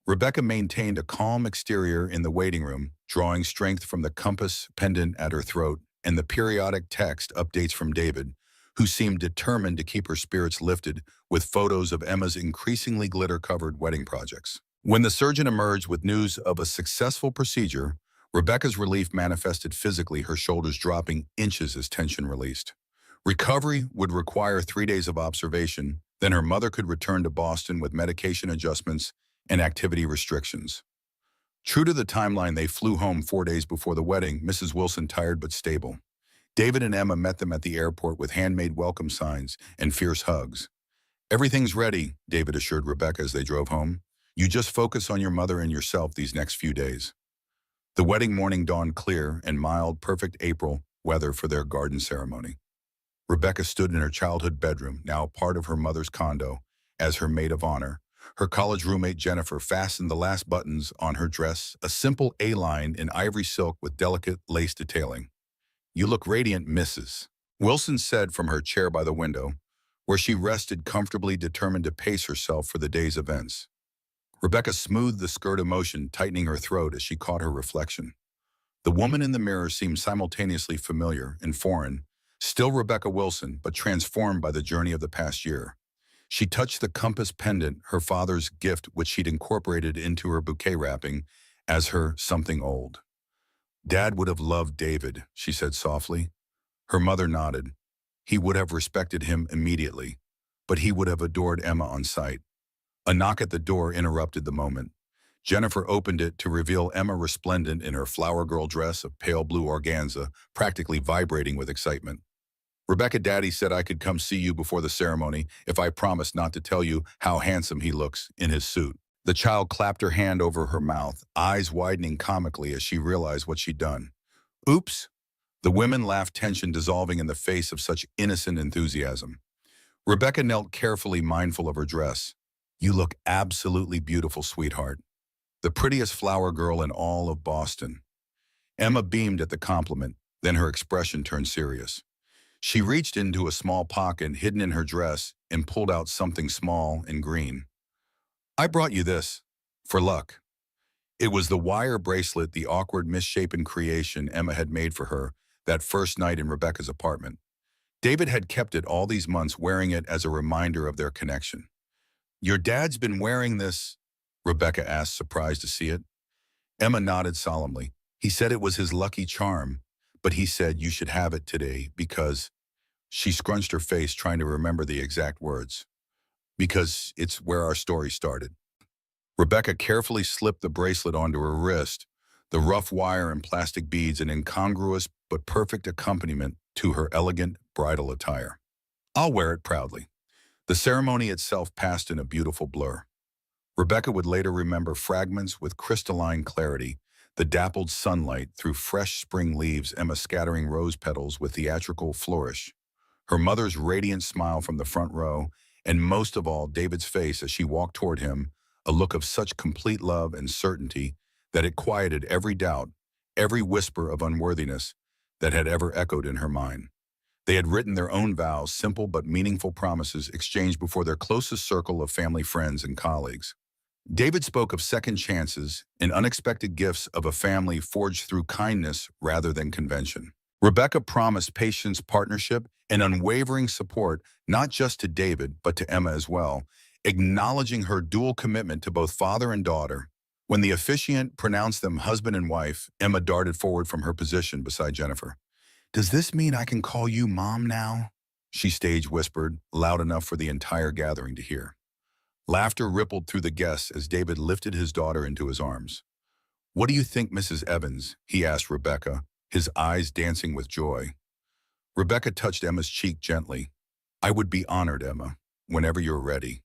Rebecca maintained a calm exterior in the waiting room, drawing strength from the compass pendant at her throat and the periodic text updates from David, who seemed determined to keep her spirits lifted with photos of Emma's increasingly glitter-covered wedding projects. When the surgeon emerged with news of a successful procedure, Rebecca's relief manifested physically, her shoulders dropping inches as tension released. Recovery would require 3 days of observation, then her mother could return to Boston with medication adjustments and activity restrictions. True to the timeline, they flew home 4 days before the wedding, Mrs. Wilson tired but stable. David and Emma met them at the airport with handmade welcome signs and fierce hugs. Everything's ready, David assured Rebecca as they drove home. You just focus on your mother and yourself these next few days. The wedding morning dawned clear and mild, perfect April weather for their garden ceremony. Rebecca stood in her childhood bedroom, now part of her mother's condo, as her maid of honor. Her college roommate Jennifer fastened the last buttons on her dress, a simple A-line in ivory silk with delicate lace detailing. You look radiant, Mrs. Wilson said from her chair by the window, where she rested comfortably, determined to pace herself for the day's events. Rebecca smoothed the skirt, emotion tightening her throat as she caught her reflection. The woman in the mirror seemed simultaneously familiar and foreign, still Rebecca Wilson, but transformed by the journey of the past year. She touched the compass pendant, her father's gift, which she'd incorporated into her bouquet wrapping as her something old. Dad would have loved David, she said softly. Her mother nodded. He would have respected him immediately, but he would have adored Emma on sight. A knock at the door interrupted the moment. Jennifer opened it to reveal Emma resplendent in her flower girl dress of pale blue organza, practically vibrating with excitement. Rebecca, Daddy said I could come see you before the ceremony if I promised not to tell you how handsome he looks in his suit. The child clapped her hand over her mouth, eyes widening comically as she realized what she'd done. Oops! The women laughed, tension dissolving in the face of such innocent enthusiasm. Rebecca knelt carefully, mindful of her dress. You look absolutely beautiful, sweetheart. The prettiest flower girl in all of Boston. Emma beamed at the compliment, then her expression turned serious. She reached into a small pocket hidden in her dress and pulled out something small and green. I brought you this, for luck. It was the wire bracelet, the awkward, misshapen creation Emma had made for her that first night in Rebecca's apartment. David had kept it all these months, wearing it as a reminder of their connection. "Your dad's been wearing this?" Rebecca asked, surprised to see it. Emma nodded solemnly. "He said it was his lucky charm, but he said you should have it today because—" She scrunched her face, trying to remember the exact words. "Because it's where our story started." Rebecca carefully slipped the bracelet onto her wrist, the rough wire and plastic beads an incongruous but perfect accompaniment to her elegant bridal attire. "I'll wear it proudly." The ceremony itself passed in a beautiful blur. Rebecca would later remember fragments with crystalline clarity, the dappled sunlight through fresh spring leaves, Emma scattering rose petals with theatrical flourish, her mother's radiant smile from the front row, and most of all, David's face as she walked toward him, a look of such complete love and certainty that it quieted every doubt, every whisper of unworthiness that had ever echoed in her mind. They had written their own vows, simple but meaningful promises exchanged before their closest circle of family, friends, and colleagues. David spoke of second chances and unexpected gifts of a family forged through kindness rather than convention. Rebecca promised patience, partnership, and unwavering support, not just to David, but to Emma as well, acknowledging her dual commitment to both father and daughter. When the officiant pronounced them husband and wife, Emma darted forward from her position beside Jennifer. "Does this mean I can call you Mom now?" she stage whispered, loud enough for the entire gathering to hear. Laughter rippled through the guests as David lifted his daughter into his arms. "What do you think, Mrs. Evans?" he asked Rebecca, his eyes dancing with joy. Rebecca touched Emma's cheek gently. "I would be honored, Emma, whenever you're ready."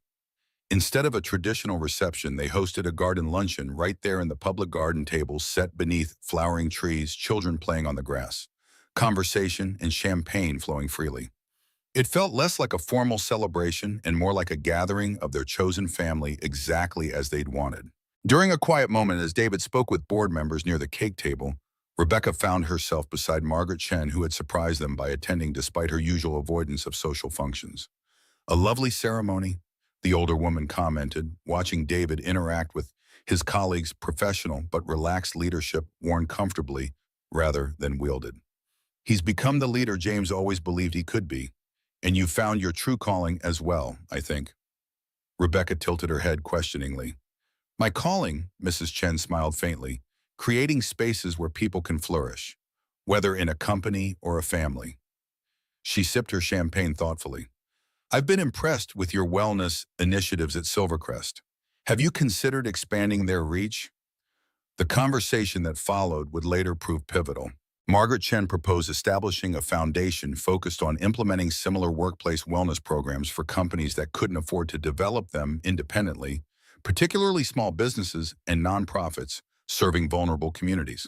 Instead of a traditional reception, they hosted a garden luncheon right there in the public garden tables set beneath flowering trees, children playing on the grass, conversation and champagne flowing freely. It felt less like a formal celebration and more like a gathering of their chosen family exactly as they'd wanted. During a quiet moment as David spoke with board members near the cake table, Rebecca found herself beside Margaret Chen, who had surprised them by attending despite her usual avoidance of social functions. "A lovely ceremony," the older woman commented, watching David interact with his colleagues' professional but relaxed leadership worn comfortably rather than wielded. "He's become the leader James always believed he could be. And you found your true calling as well, I think." Rebecca tilted her head questioningly. "My calling," Mrs. Chen smiled faintly, "creating spaces where people can flourish, whether in a company or a family." She sipped her champagne thoughtfully. "I've been impressed with your wellness initiatives at Silvercrest. Have you considered expanding their reach?" The conversation that followed would later prove pivotal. Margaret Chen proposed establishing a foundation focused on implementing similar workplace wellness programs for companies that couldn't afford to develop them independently, particularly small businesses and nonprofits serving vulnerable communities.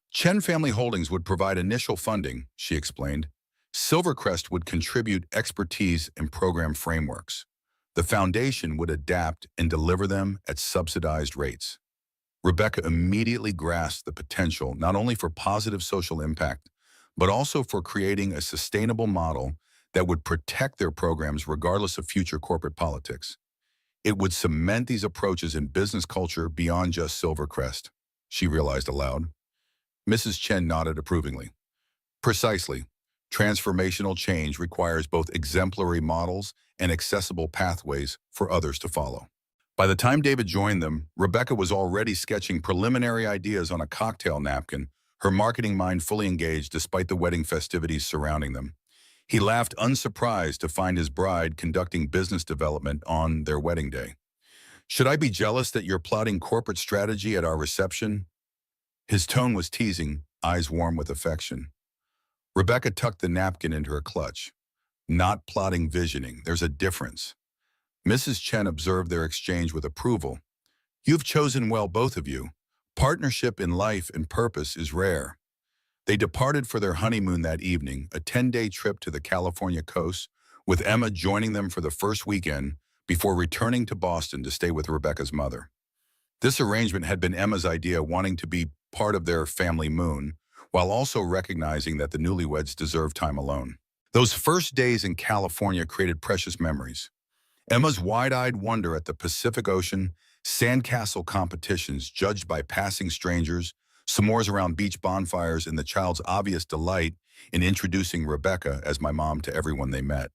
Chen Family Holdings would provide initial funding, she explained. Silvercrest would contribute expertise and program frameworks. The foundation would adapt and deliver them at subsidized rates. Rebecca immediately grasped the potential not only for positive social impact, but also for creating a sustainable model that would protect their programs regardless of future corporate politics. It would cement these approaches in business culture beyond just Silvercrest, she realized aloud. Mrs. Chen nodded approvingly. "Precisely. Transformational change requires both exemplary models and accessible pathways for others to follow." By the time David joined them, Rebecca was already sketching preliminary ideas on a cocktail napkin, her marketing mind fully engaged despite the wedding festivities surrounding them. He laughed unsurprised to find his bride conducting business development on their wedding day. "Should I be jealous that you're plotting corporate strategy at our reception?" His tone was teasing, eyes warm with affection. Rebecca tucked the napkin into her clutch. "Not plotting, visioning. There's a difference." Mrs. Chen observed their exchange with approval. "You've chosen well, both of you. Partnership in life and purpose is rare." They departed for their honeymoon that evening, a 10-day trip to the California coast, with Emma joining them for the first weekend before returning to Boston to stay with Rebecca's mother. This arrangement had been Emma's idea, wanting to be part of their family moon, while also recognizing that the newlyweds deserved time alone. Those first days in California created precious memories. Emma's wide-eyed wonder at the Pacific Ocean, sandcastle competitions judged by passing strangers, s'mores around beach bonfires, and the child's obvious delight in introducing Rebecca as my mom to everyone they met.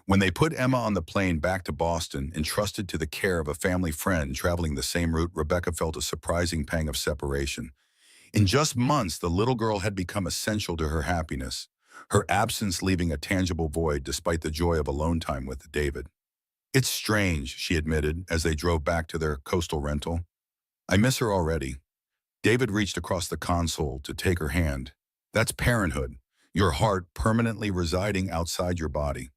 When they put Emma on the plane back to Boston, entrusted to the care of a family friend traveling the same route, Rebecca felt a surprising pang of separation. In just months, the little girl had become essential to her happiness, her absence leaving a tangible void despite the joy of alone time with David. "It's strange," she admitted as they drove back to their coastal rental. "I miss her already." David reached across the console to take her hand. "That's parenthood, your heart permanently residing outside your body."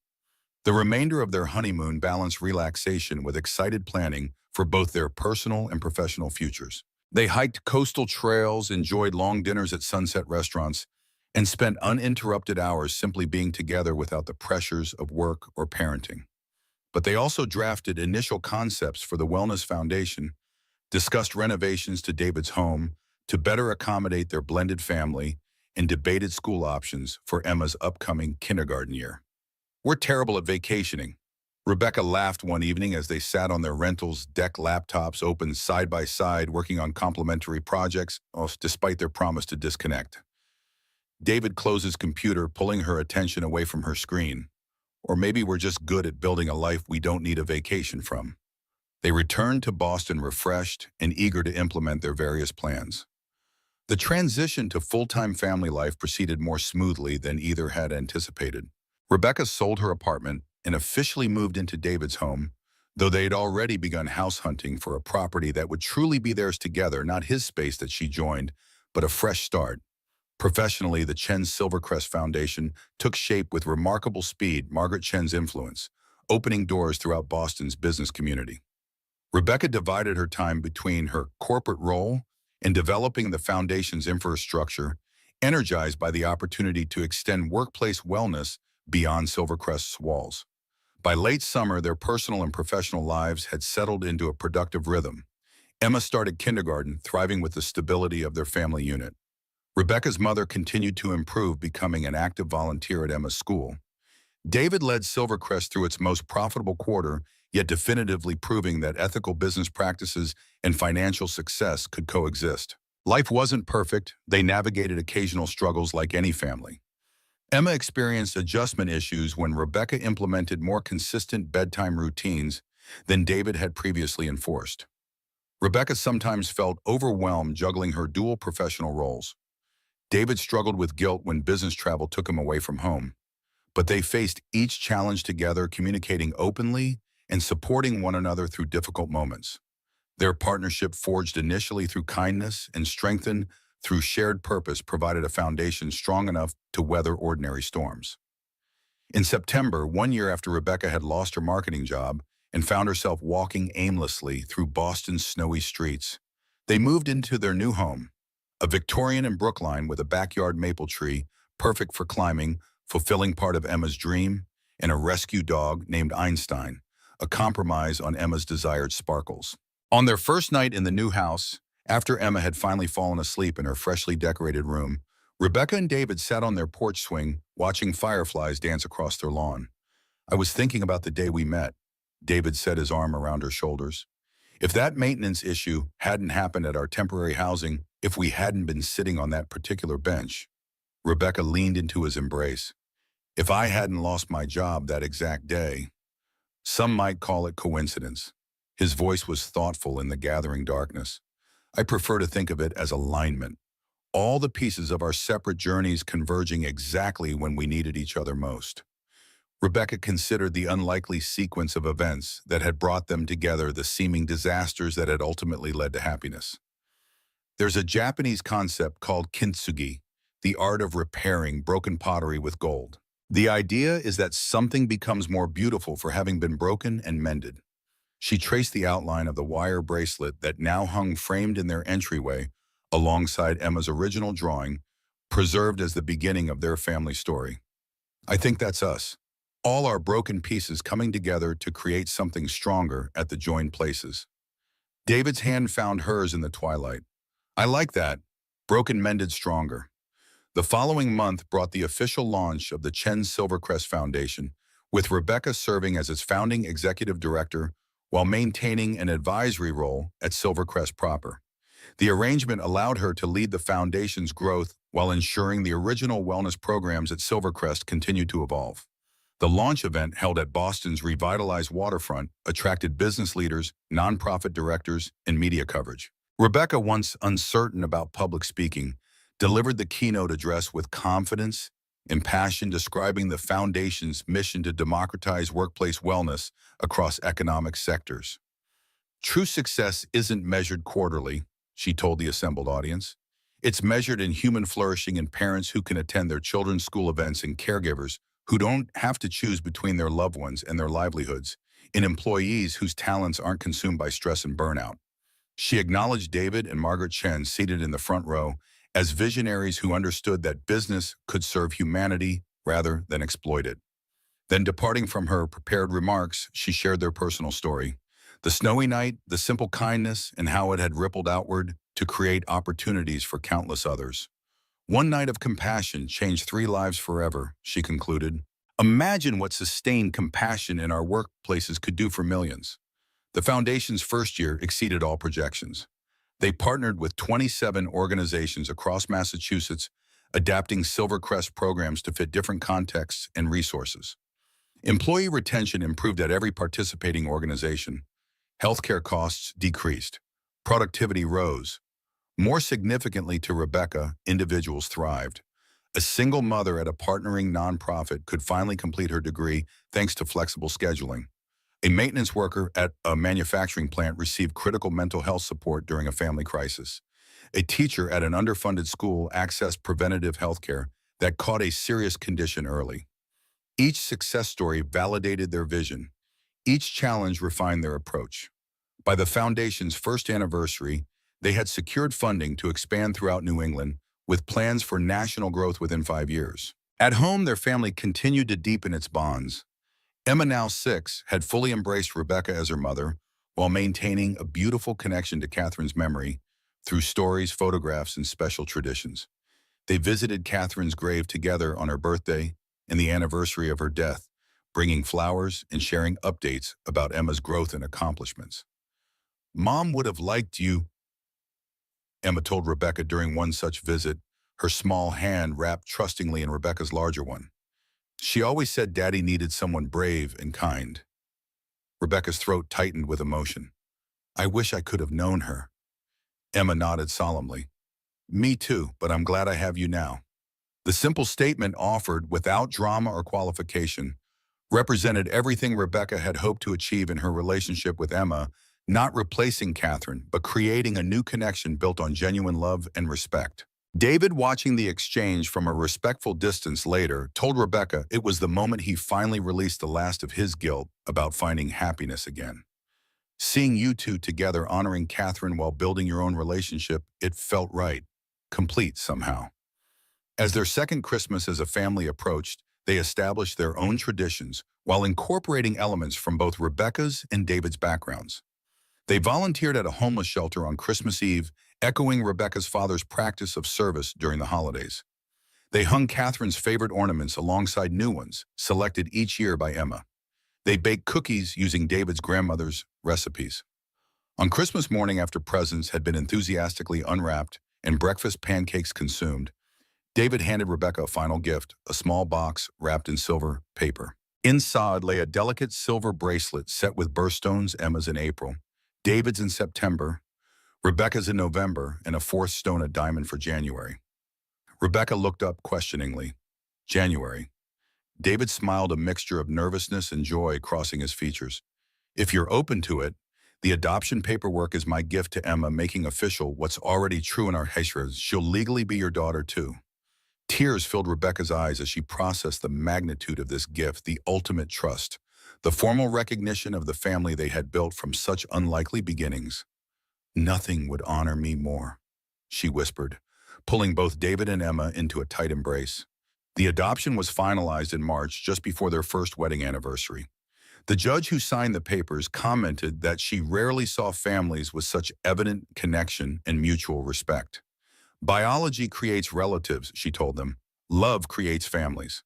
The remainder of their honeymoon balanced relaxation with excited planning for both their personal and professional futures. They hiked coastal trails, enjoyed long dinners at sunset restaurants, and spent uninterrupted hours simply being together without the pressures of work or parenting. But they also drafted initial concepts for the Wellness Foundation, discussed renovations to David's home to better accommodate their blended family, and debated school options for Emma's upcoming kindergarten year. "We're terrible at vacationing." Rebecca laughed one evening as they sat on their rental's deck, laptops open side by side, working on complementary projects, despite their promise to disconnect. David closed his computer, pulling her attention away from her screen. "Or maybe we're just good at building a life we don't need a vacation from." They returned to Boston refreshed and eager to implement their various plans. The transition to full-time family life proceeded more smoothly than either had anticipated. Rebecca sold her apartment and officially moved into David's home, though they had already begun house hunting for a property that would truly be theirs together, not his space that she joined, but a fresh start. Professionally, the Chen Silvercrest Foundation took shape with remarkable speed, Margaret Chen's influence, opening doors throughout Boston's business community. Rebecca divided her time between her corporate role and developing the foundation's infrastructure, energized by the opportunity to extend workplace wellness beyond Silvercrest's walls. By late summer, their personal and professional lives had settled into a productive rhythm. Emma started kindergarten, thriving with the stability of their family unit. Rebecca's mother continued to improve, becoming an active volunteer at Emma's school. David led Silvercrest through its most profitable quarter, yet definitively proving that ethical business practices and financial success could coexist. Life wasn't perfect. They navigated occasional struggles like any family. Emma experienced adjustment issues when Rebecca implemented more consistent bedtime routines than David had previously enforced. Rebecca sometimes felt overwhelmed juggling her dual professional roles. David struggled with guilt when business travel took him away from home. But they faced each challenge together, communicating openly and supporting one another through difficult moments. Their partnership, forged initially through kindness and strengthened through shared purpose, provided a foundation strong enough to weather ordinary storms. In September, 1 year after Rebecca had lost her marketing job and found herself walking aimlessly through Boston's snowy streets, they moved into their new home, a Victorian in Brookline with a backyard maple tree, perfect for climbing, fulfilling part of Emma's dream, and a rescue dog named Einstein, a compromise on Emma's desired sparkles. On their first night in the new house, after Emma had finally fallen asleep in her freshly decorated room, Rebecca and David sat on their porch swing, watching fireflies dance across their lawn. "I was thinking about the day we met," David set, his arm around her shoulders. "If that maintenance issue hadn't happened at our temporary housing, if we hadn't been sitting on that particular bench." Rebecca leaned into his embrace. "If I hadn't lost my job that exact day." Some might call it coincidence. His voice was thoughtful in the gathering darkness. "I prefer to think of it as alignment. All the pieces of our separate journeys converging exactly when we needed each other most." Rebecca considered the unlikely sequence of events that had brought them together, the seeming disasters that had ultimately led to happiness. There's a Japanese concept called kintsugi, the art of repairing broken pottery with gold. The idea is that something becomes more beautiful for having been broken and mended. She traced the outline of the wire bracelet that now hung framed in their entryway alongside Emma's original drawing, preserved as the beginning of their family story. "I think that's us. All our broken pieces coming together to create something stronger at the joined places." David's hand found hers in the twilight. "I like that. Broken mended stronger." The following month brought the official launch of the Chen Silvercrest Foundation, with Rebecca serving as its founding executive director while maintaining an advisory role at Silvercrest proper. The arrangement allowed her to lead the foundation's growth while ensuring the original wellness programs at Silvercrest continued to evolve. The launch event held at Boston's revitalized waterfront attracted business leaders, nonprofit directors, and media coverage. Rebecca, once uncertain about public speaking, delivered the keynote address with confidence and passion, describing the foundation's mission to democratize workplace wellness across economic sectors. True success isn't measured quarterly, she told the assembled audience. It's measured in human flourishing in parents who can attend their children's school events and caregivers who don't have to choose between their loved ones and their livelihoods, in employees whose talents aren't consumed by stress and burnout. She acknowledged David and Margaret Chen seated in the front row as visionaries who understood that business could serve humanity rather than exploit it. Then, departing from her prepared remarks, she shared their personal story. The snowy night, the simple kindness, and how it had rippled outward to create opportunities for countless others. One night of compassion changed 3 lives forever, she concluded. Imagine what sustained compassion in our workplaces could do for millions. The Foundation's first year exceeded all projections. They partnered with 27 organizations across Massachusetts, adapting Silvercrest programs to fit different contexts and resources. Employee retention improved at every participating organization. Healthcare costs decreased. Productivity rose. More significantly to Rebecca, individuals thrived. A single mother at a partnering nonprofit could finally complete her degree thanks to flexible scheduling. A maintenance worker at a manufacturing plant received critical mental health support during a family crisis. A teacher at an underfunded school accessed preventative health care that caught a serious condition early. Each success story validated their vision. Each challenge refined their approach. By the Foundation's first anniversary, they had secured funding to expand throughout New England, with plans for national growth within 5 years. At home, their family continued to deepen its bonds. Emma, now 6, had fully embraced Rebecca as her mother, while maintaining a beautiful connection to Catherine's memory through stories, photographs, and special traditions. They visited Catherine's grave together on her birthday and the anniversary of her death, bringing flowers and sharing updates about Emma's growth and accomplishments. "Mom would have liked you," Emma told Rebecca during one such visit, her small hand wrapped trustingly in Rebecca's larger one. "She always said Daddy needed someone brave and kind." Rebecca's throat tightened with emotion. "I wish I could have known her." Emma nodded solemnly. "Me too, but I'm glad I have you now." The simple statement, offered without drama or qualification, represented everything Rebecca had hoped to achieve in her relationship with Emma, not replacing Catherine, but creating a new connection built on genuine love and respect. David, watching the exchange from a respectful distance later, told Rebecca it was the moment he finally released the last of his guilt about finding happiness again. "Seeing you two together honoring Catherine while building your own relationship, it felt right, complete somehow." As their second Christmas as a family approached, they established their own traditions while incorporating elements from both Rebecca's and David's backgrounds. They volunteered at a homeless shelter on Christmas Eve, echoing Rebecca's father's practice of service during the holidays. They hung Catherine's favorite ornaments alongside new ones, selected each year by Emma. They baked cookies using David's grandmother's recipes. On Christmas morning, after presents had been enthusiastically unwrapped and breakfast pancakes consumed, David handed Rebecca a final gift, a small box wrapped in silver paper. Inside lay a delicate silver bracelet set with birthstones, Emma's in April, David's in September, Rebecca's in November, and a fourth stone, a diamond, for January. Rebecca looked up questioningly. "January." David smiled, a mixture of nervousness and joy crossing his features. "If you're open to it, the adoption paperwork is my gift to Emma, making official what's already true in our heshras. She'll legally be your daughter too." Tears filled Rebecca's eyes as she processed the magnitude of this gift, the ultimate trust, the formal recognition of the family they had built from such unlikely beginnings. "Nothing would honor me more," she whispered, pulling both David and Emma into a tight embrace. The adoption was finalized in March, just before their first wedding anniversary. The judge who signed the papers commented that she rarely saw families with such evident connection and mutual respect. "Biology creates relatives," she told them. "Love creates families."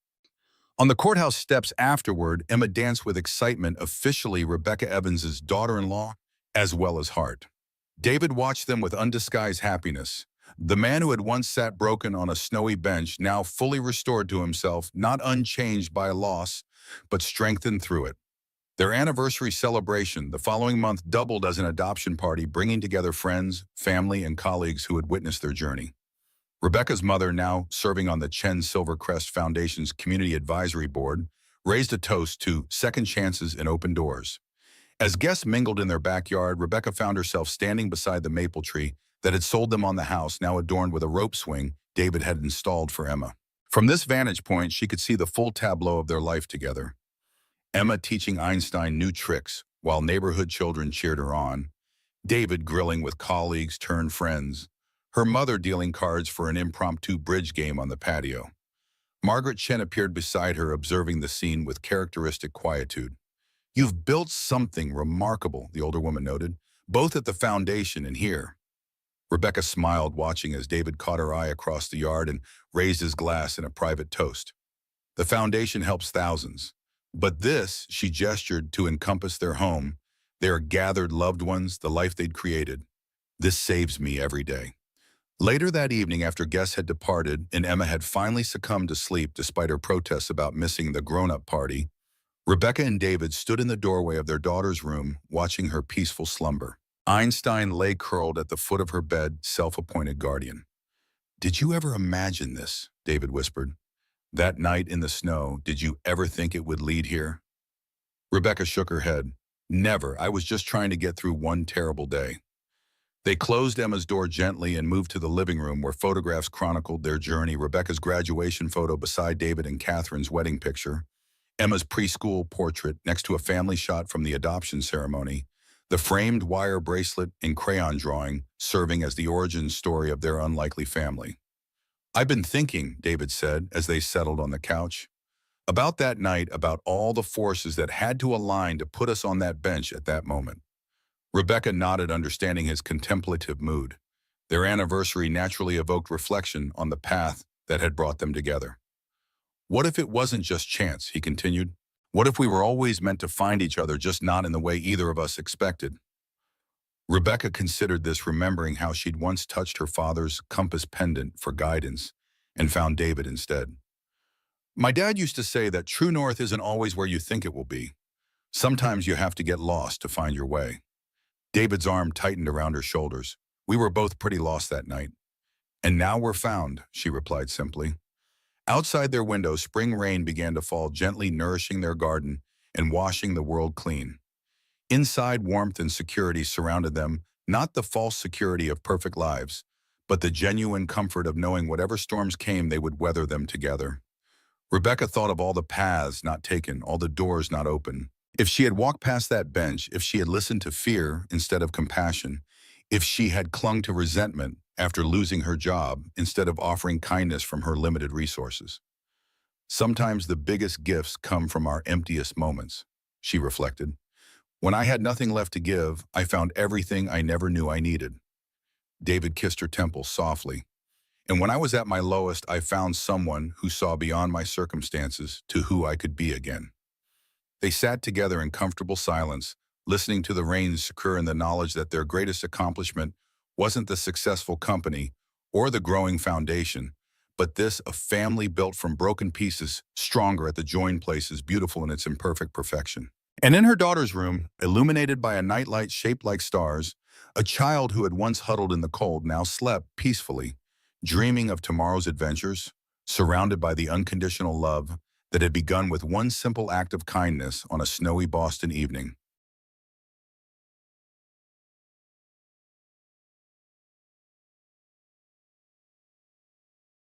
On the courthouse steps afterward, Emma danced with excitement, officially Rebecca Evans's daughter-in-law, as well as heart. David watched them with undisguised happiness, The man who had once sat broken on a snowy bench, now fully restored to himself, not unchanged by loss, but strengthened through it. Their anniversary celebration the following month doubled as an adoption party, bringing together friends, family, and colleagues who had witnessed their journey. Rebecca's mother, now serving on the Chen Silvercrest Foundation's Community Advisory Board, raised a toast to second chances and open doors. As guests mingled in their backyard, Rebecca found herself standing beside the maple tree that had sold them on the house, now adorned with a rope swing David had installed for Emma. From this vantage point, she could see the full tableau of their life together. Emma teaching Einstein new tricks, while neighborhood children cheered her on. David grilling with colleagues turned friends. Her mother dealing cards for an impromptu bridge game on the patio. Margaret Chen appeared beside her, observing the scene with characteristic quietude. "You've built something remarkable," the older woman noted, "both at the foundation and here." Rebecca smiled, watching as David caught her eye across the yard and raised his glass in a private toast. "The foundation helps thousands. But this," she gestured to encompass their home, their gathered loved ones, the life they'd created. "This saves me every day." Later that evening, after guests had departed and Emma had finally succumbed to sleep despite her protests about missing the grown-up party, Rebecca and David stood in the doorway of their daughter's room, watching her peaceful slumber. Einstein lay curled at the foot of her bed, self-appointed guardian. "Did you ever imagine this?" David whispered. "That night in the snow, did you ever think it would lead here?" Rebecca shook her head. "Never. I was just trying to get through one terrible day." They closed Emma's door gently and moved to the living room, where photographs chronicled their journey. Rebecca's graduation photo beside David and Catherine's wedding picture, Emma's preschool portrait next to a family shot from the adoption ceremony, the framed wire bracelet and crayon drawing serving as the origin story of their unlikely family. "I've been thinking," David said as they settled on the couch, "about that night, about all the forces that had to align to put us on that bench at that moment." Rebecca nodded, understanding his contemplative mood. Their anniversary naturally evoked reflection on the path that had brought them together. "What if it wasn't just chance?" he continued. "What if we were always meant to find each other, just not in the way either of us expected?" Rebecca considered this, remembering how she'd once touched her father's compass pendant for guidance and found David instead. "My dad used to say that true north isn't always where you think it will be. Sometimes you have to get lost to find your way." David's arm tightened around her shoulders. "We were both pretty lost that night. And now we're found," she replied simply. Outside their window, spring rain began to fall, gently nourishing their garden and washing the world clean. Inside, warmth and security surrounded them, not the false security of perfect lives, but the genuine comfort of knowing whatever storms came, they would weather them together. Rebecca thought of all the paths not taken, all the doors not open. If she had walked past that bench, if she had listened to fear instead of compassion, if she had clung to resentment after losing her job instead of offering kindness from her limited resources. "Sometimes the biggest gifts come from our emptiest moments," she reflected. "When I had nothing left to give, I found everything I never knew I needed." David kissed her temples softly. "And when I was at my lowest, I found someone who saw beyond my circumstances to who I could be again." They sat together in comfortable silence, listening to the rain, secure in the knowledge that their greatest accomplishment wasn't the successful company or the growing foundation, but this, a family built from broken pieces, stronger at the joined places, beautiful in its imperfect perfection. And in her daughter's room, illuminated by a nightlight shaped like stars, a child who had once huddled in the cold now slept peacefully, dreaming of tomorrow's adventures, surrounded by the unconditional love that had begun with one simple act of kindness on a snowy Boston evening.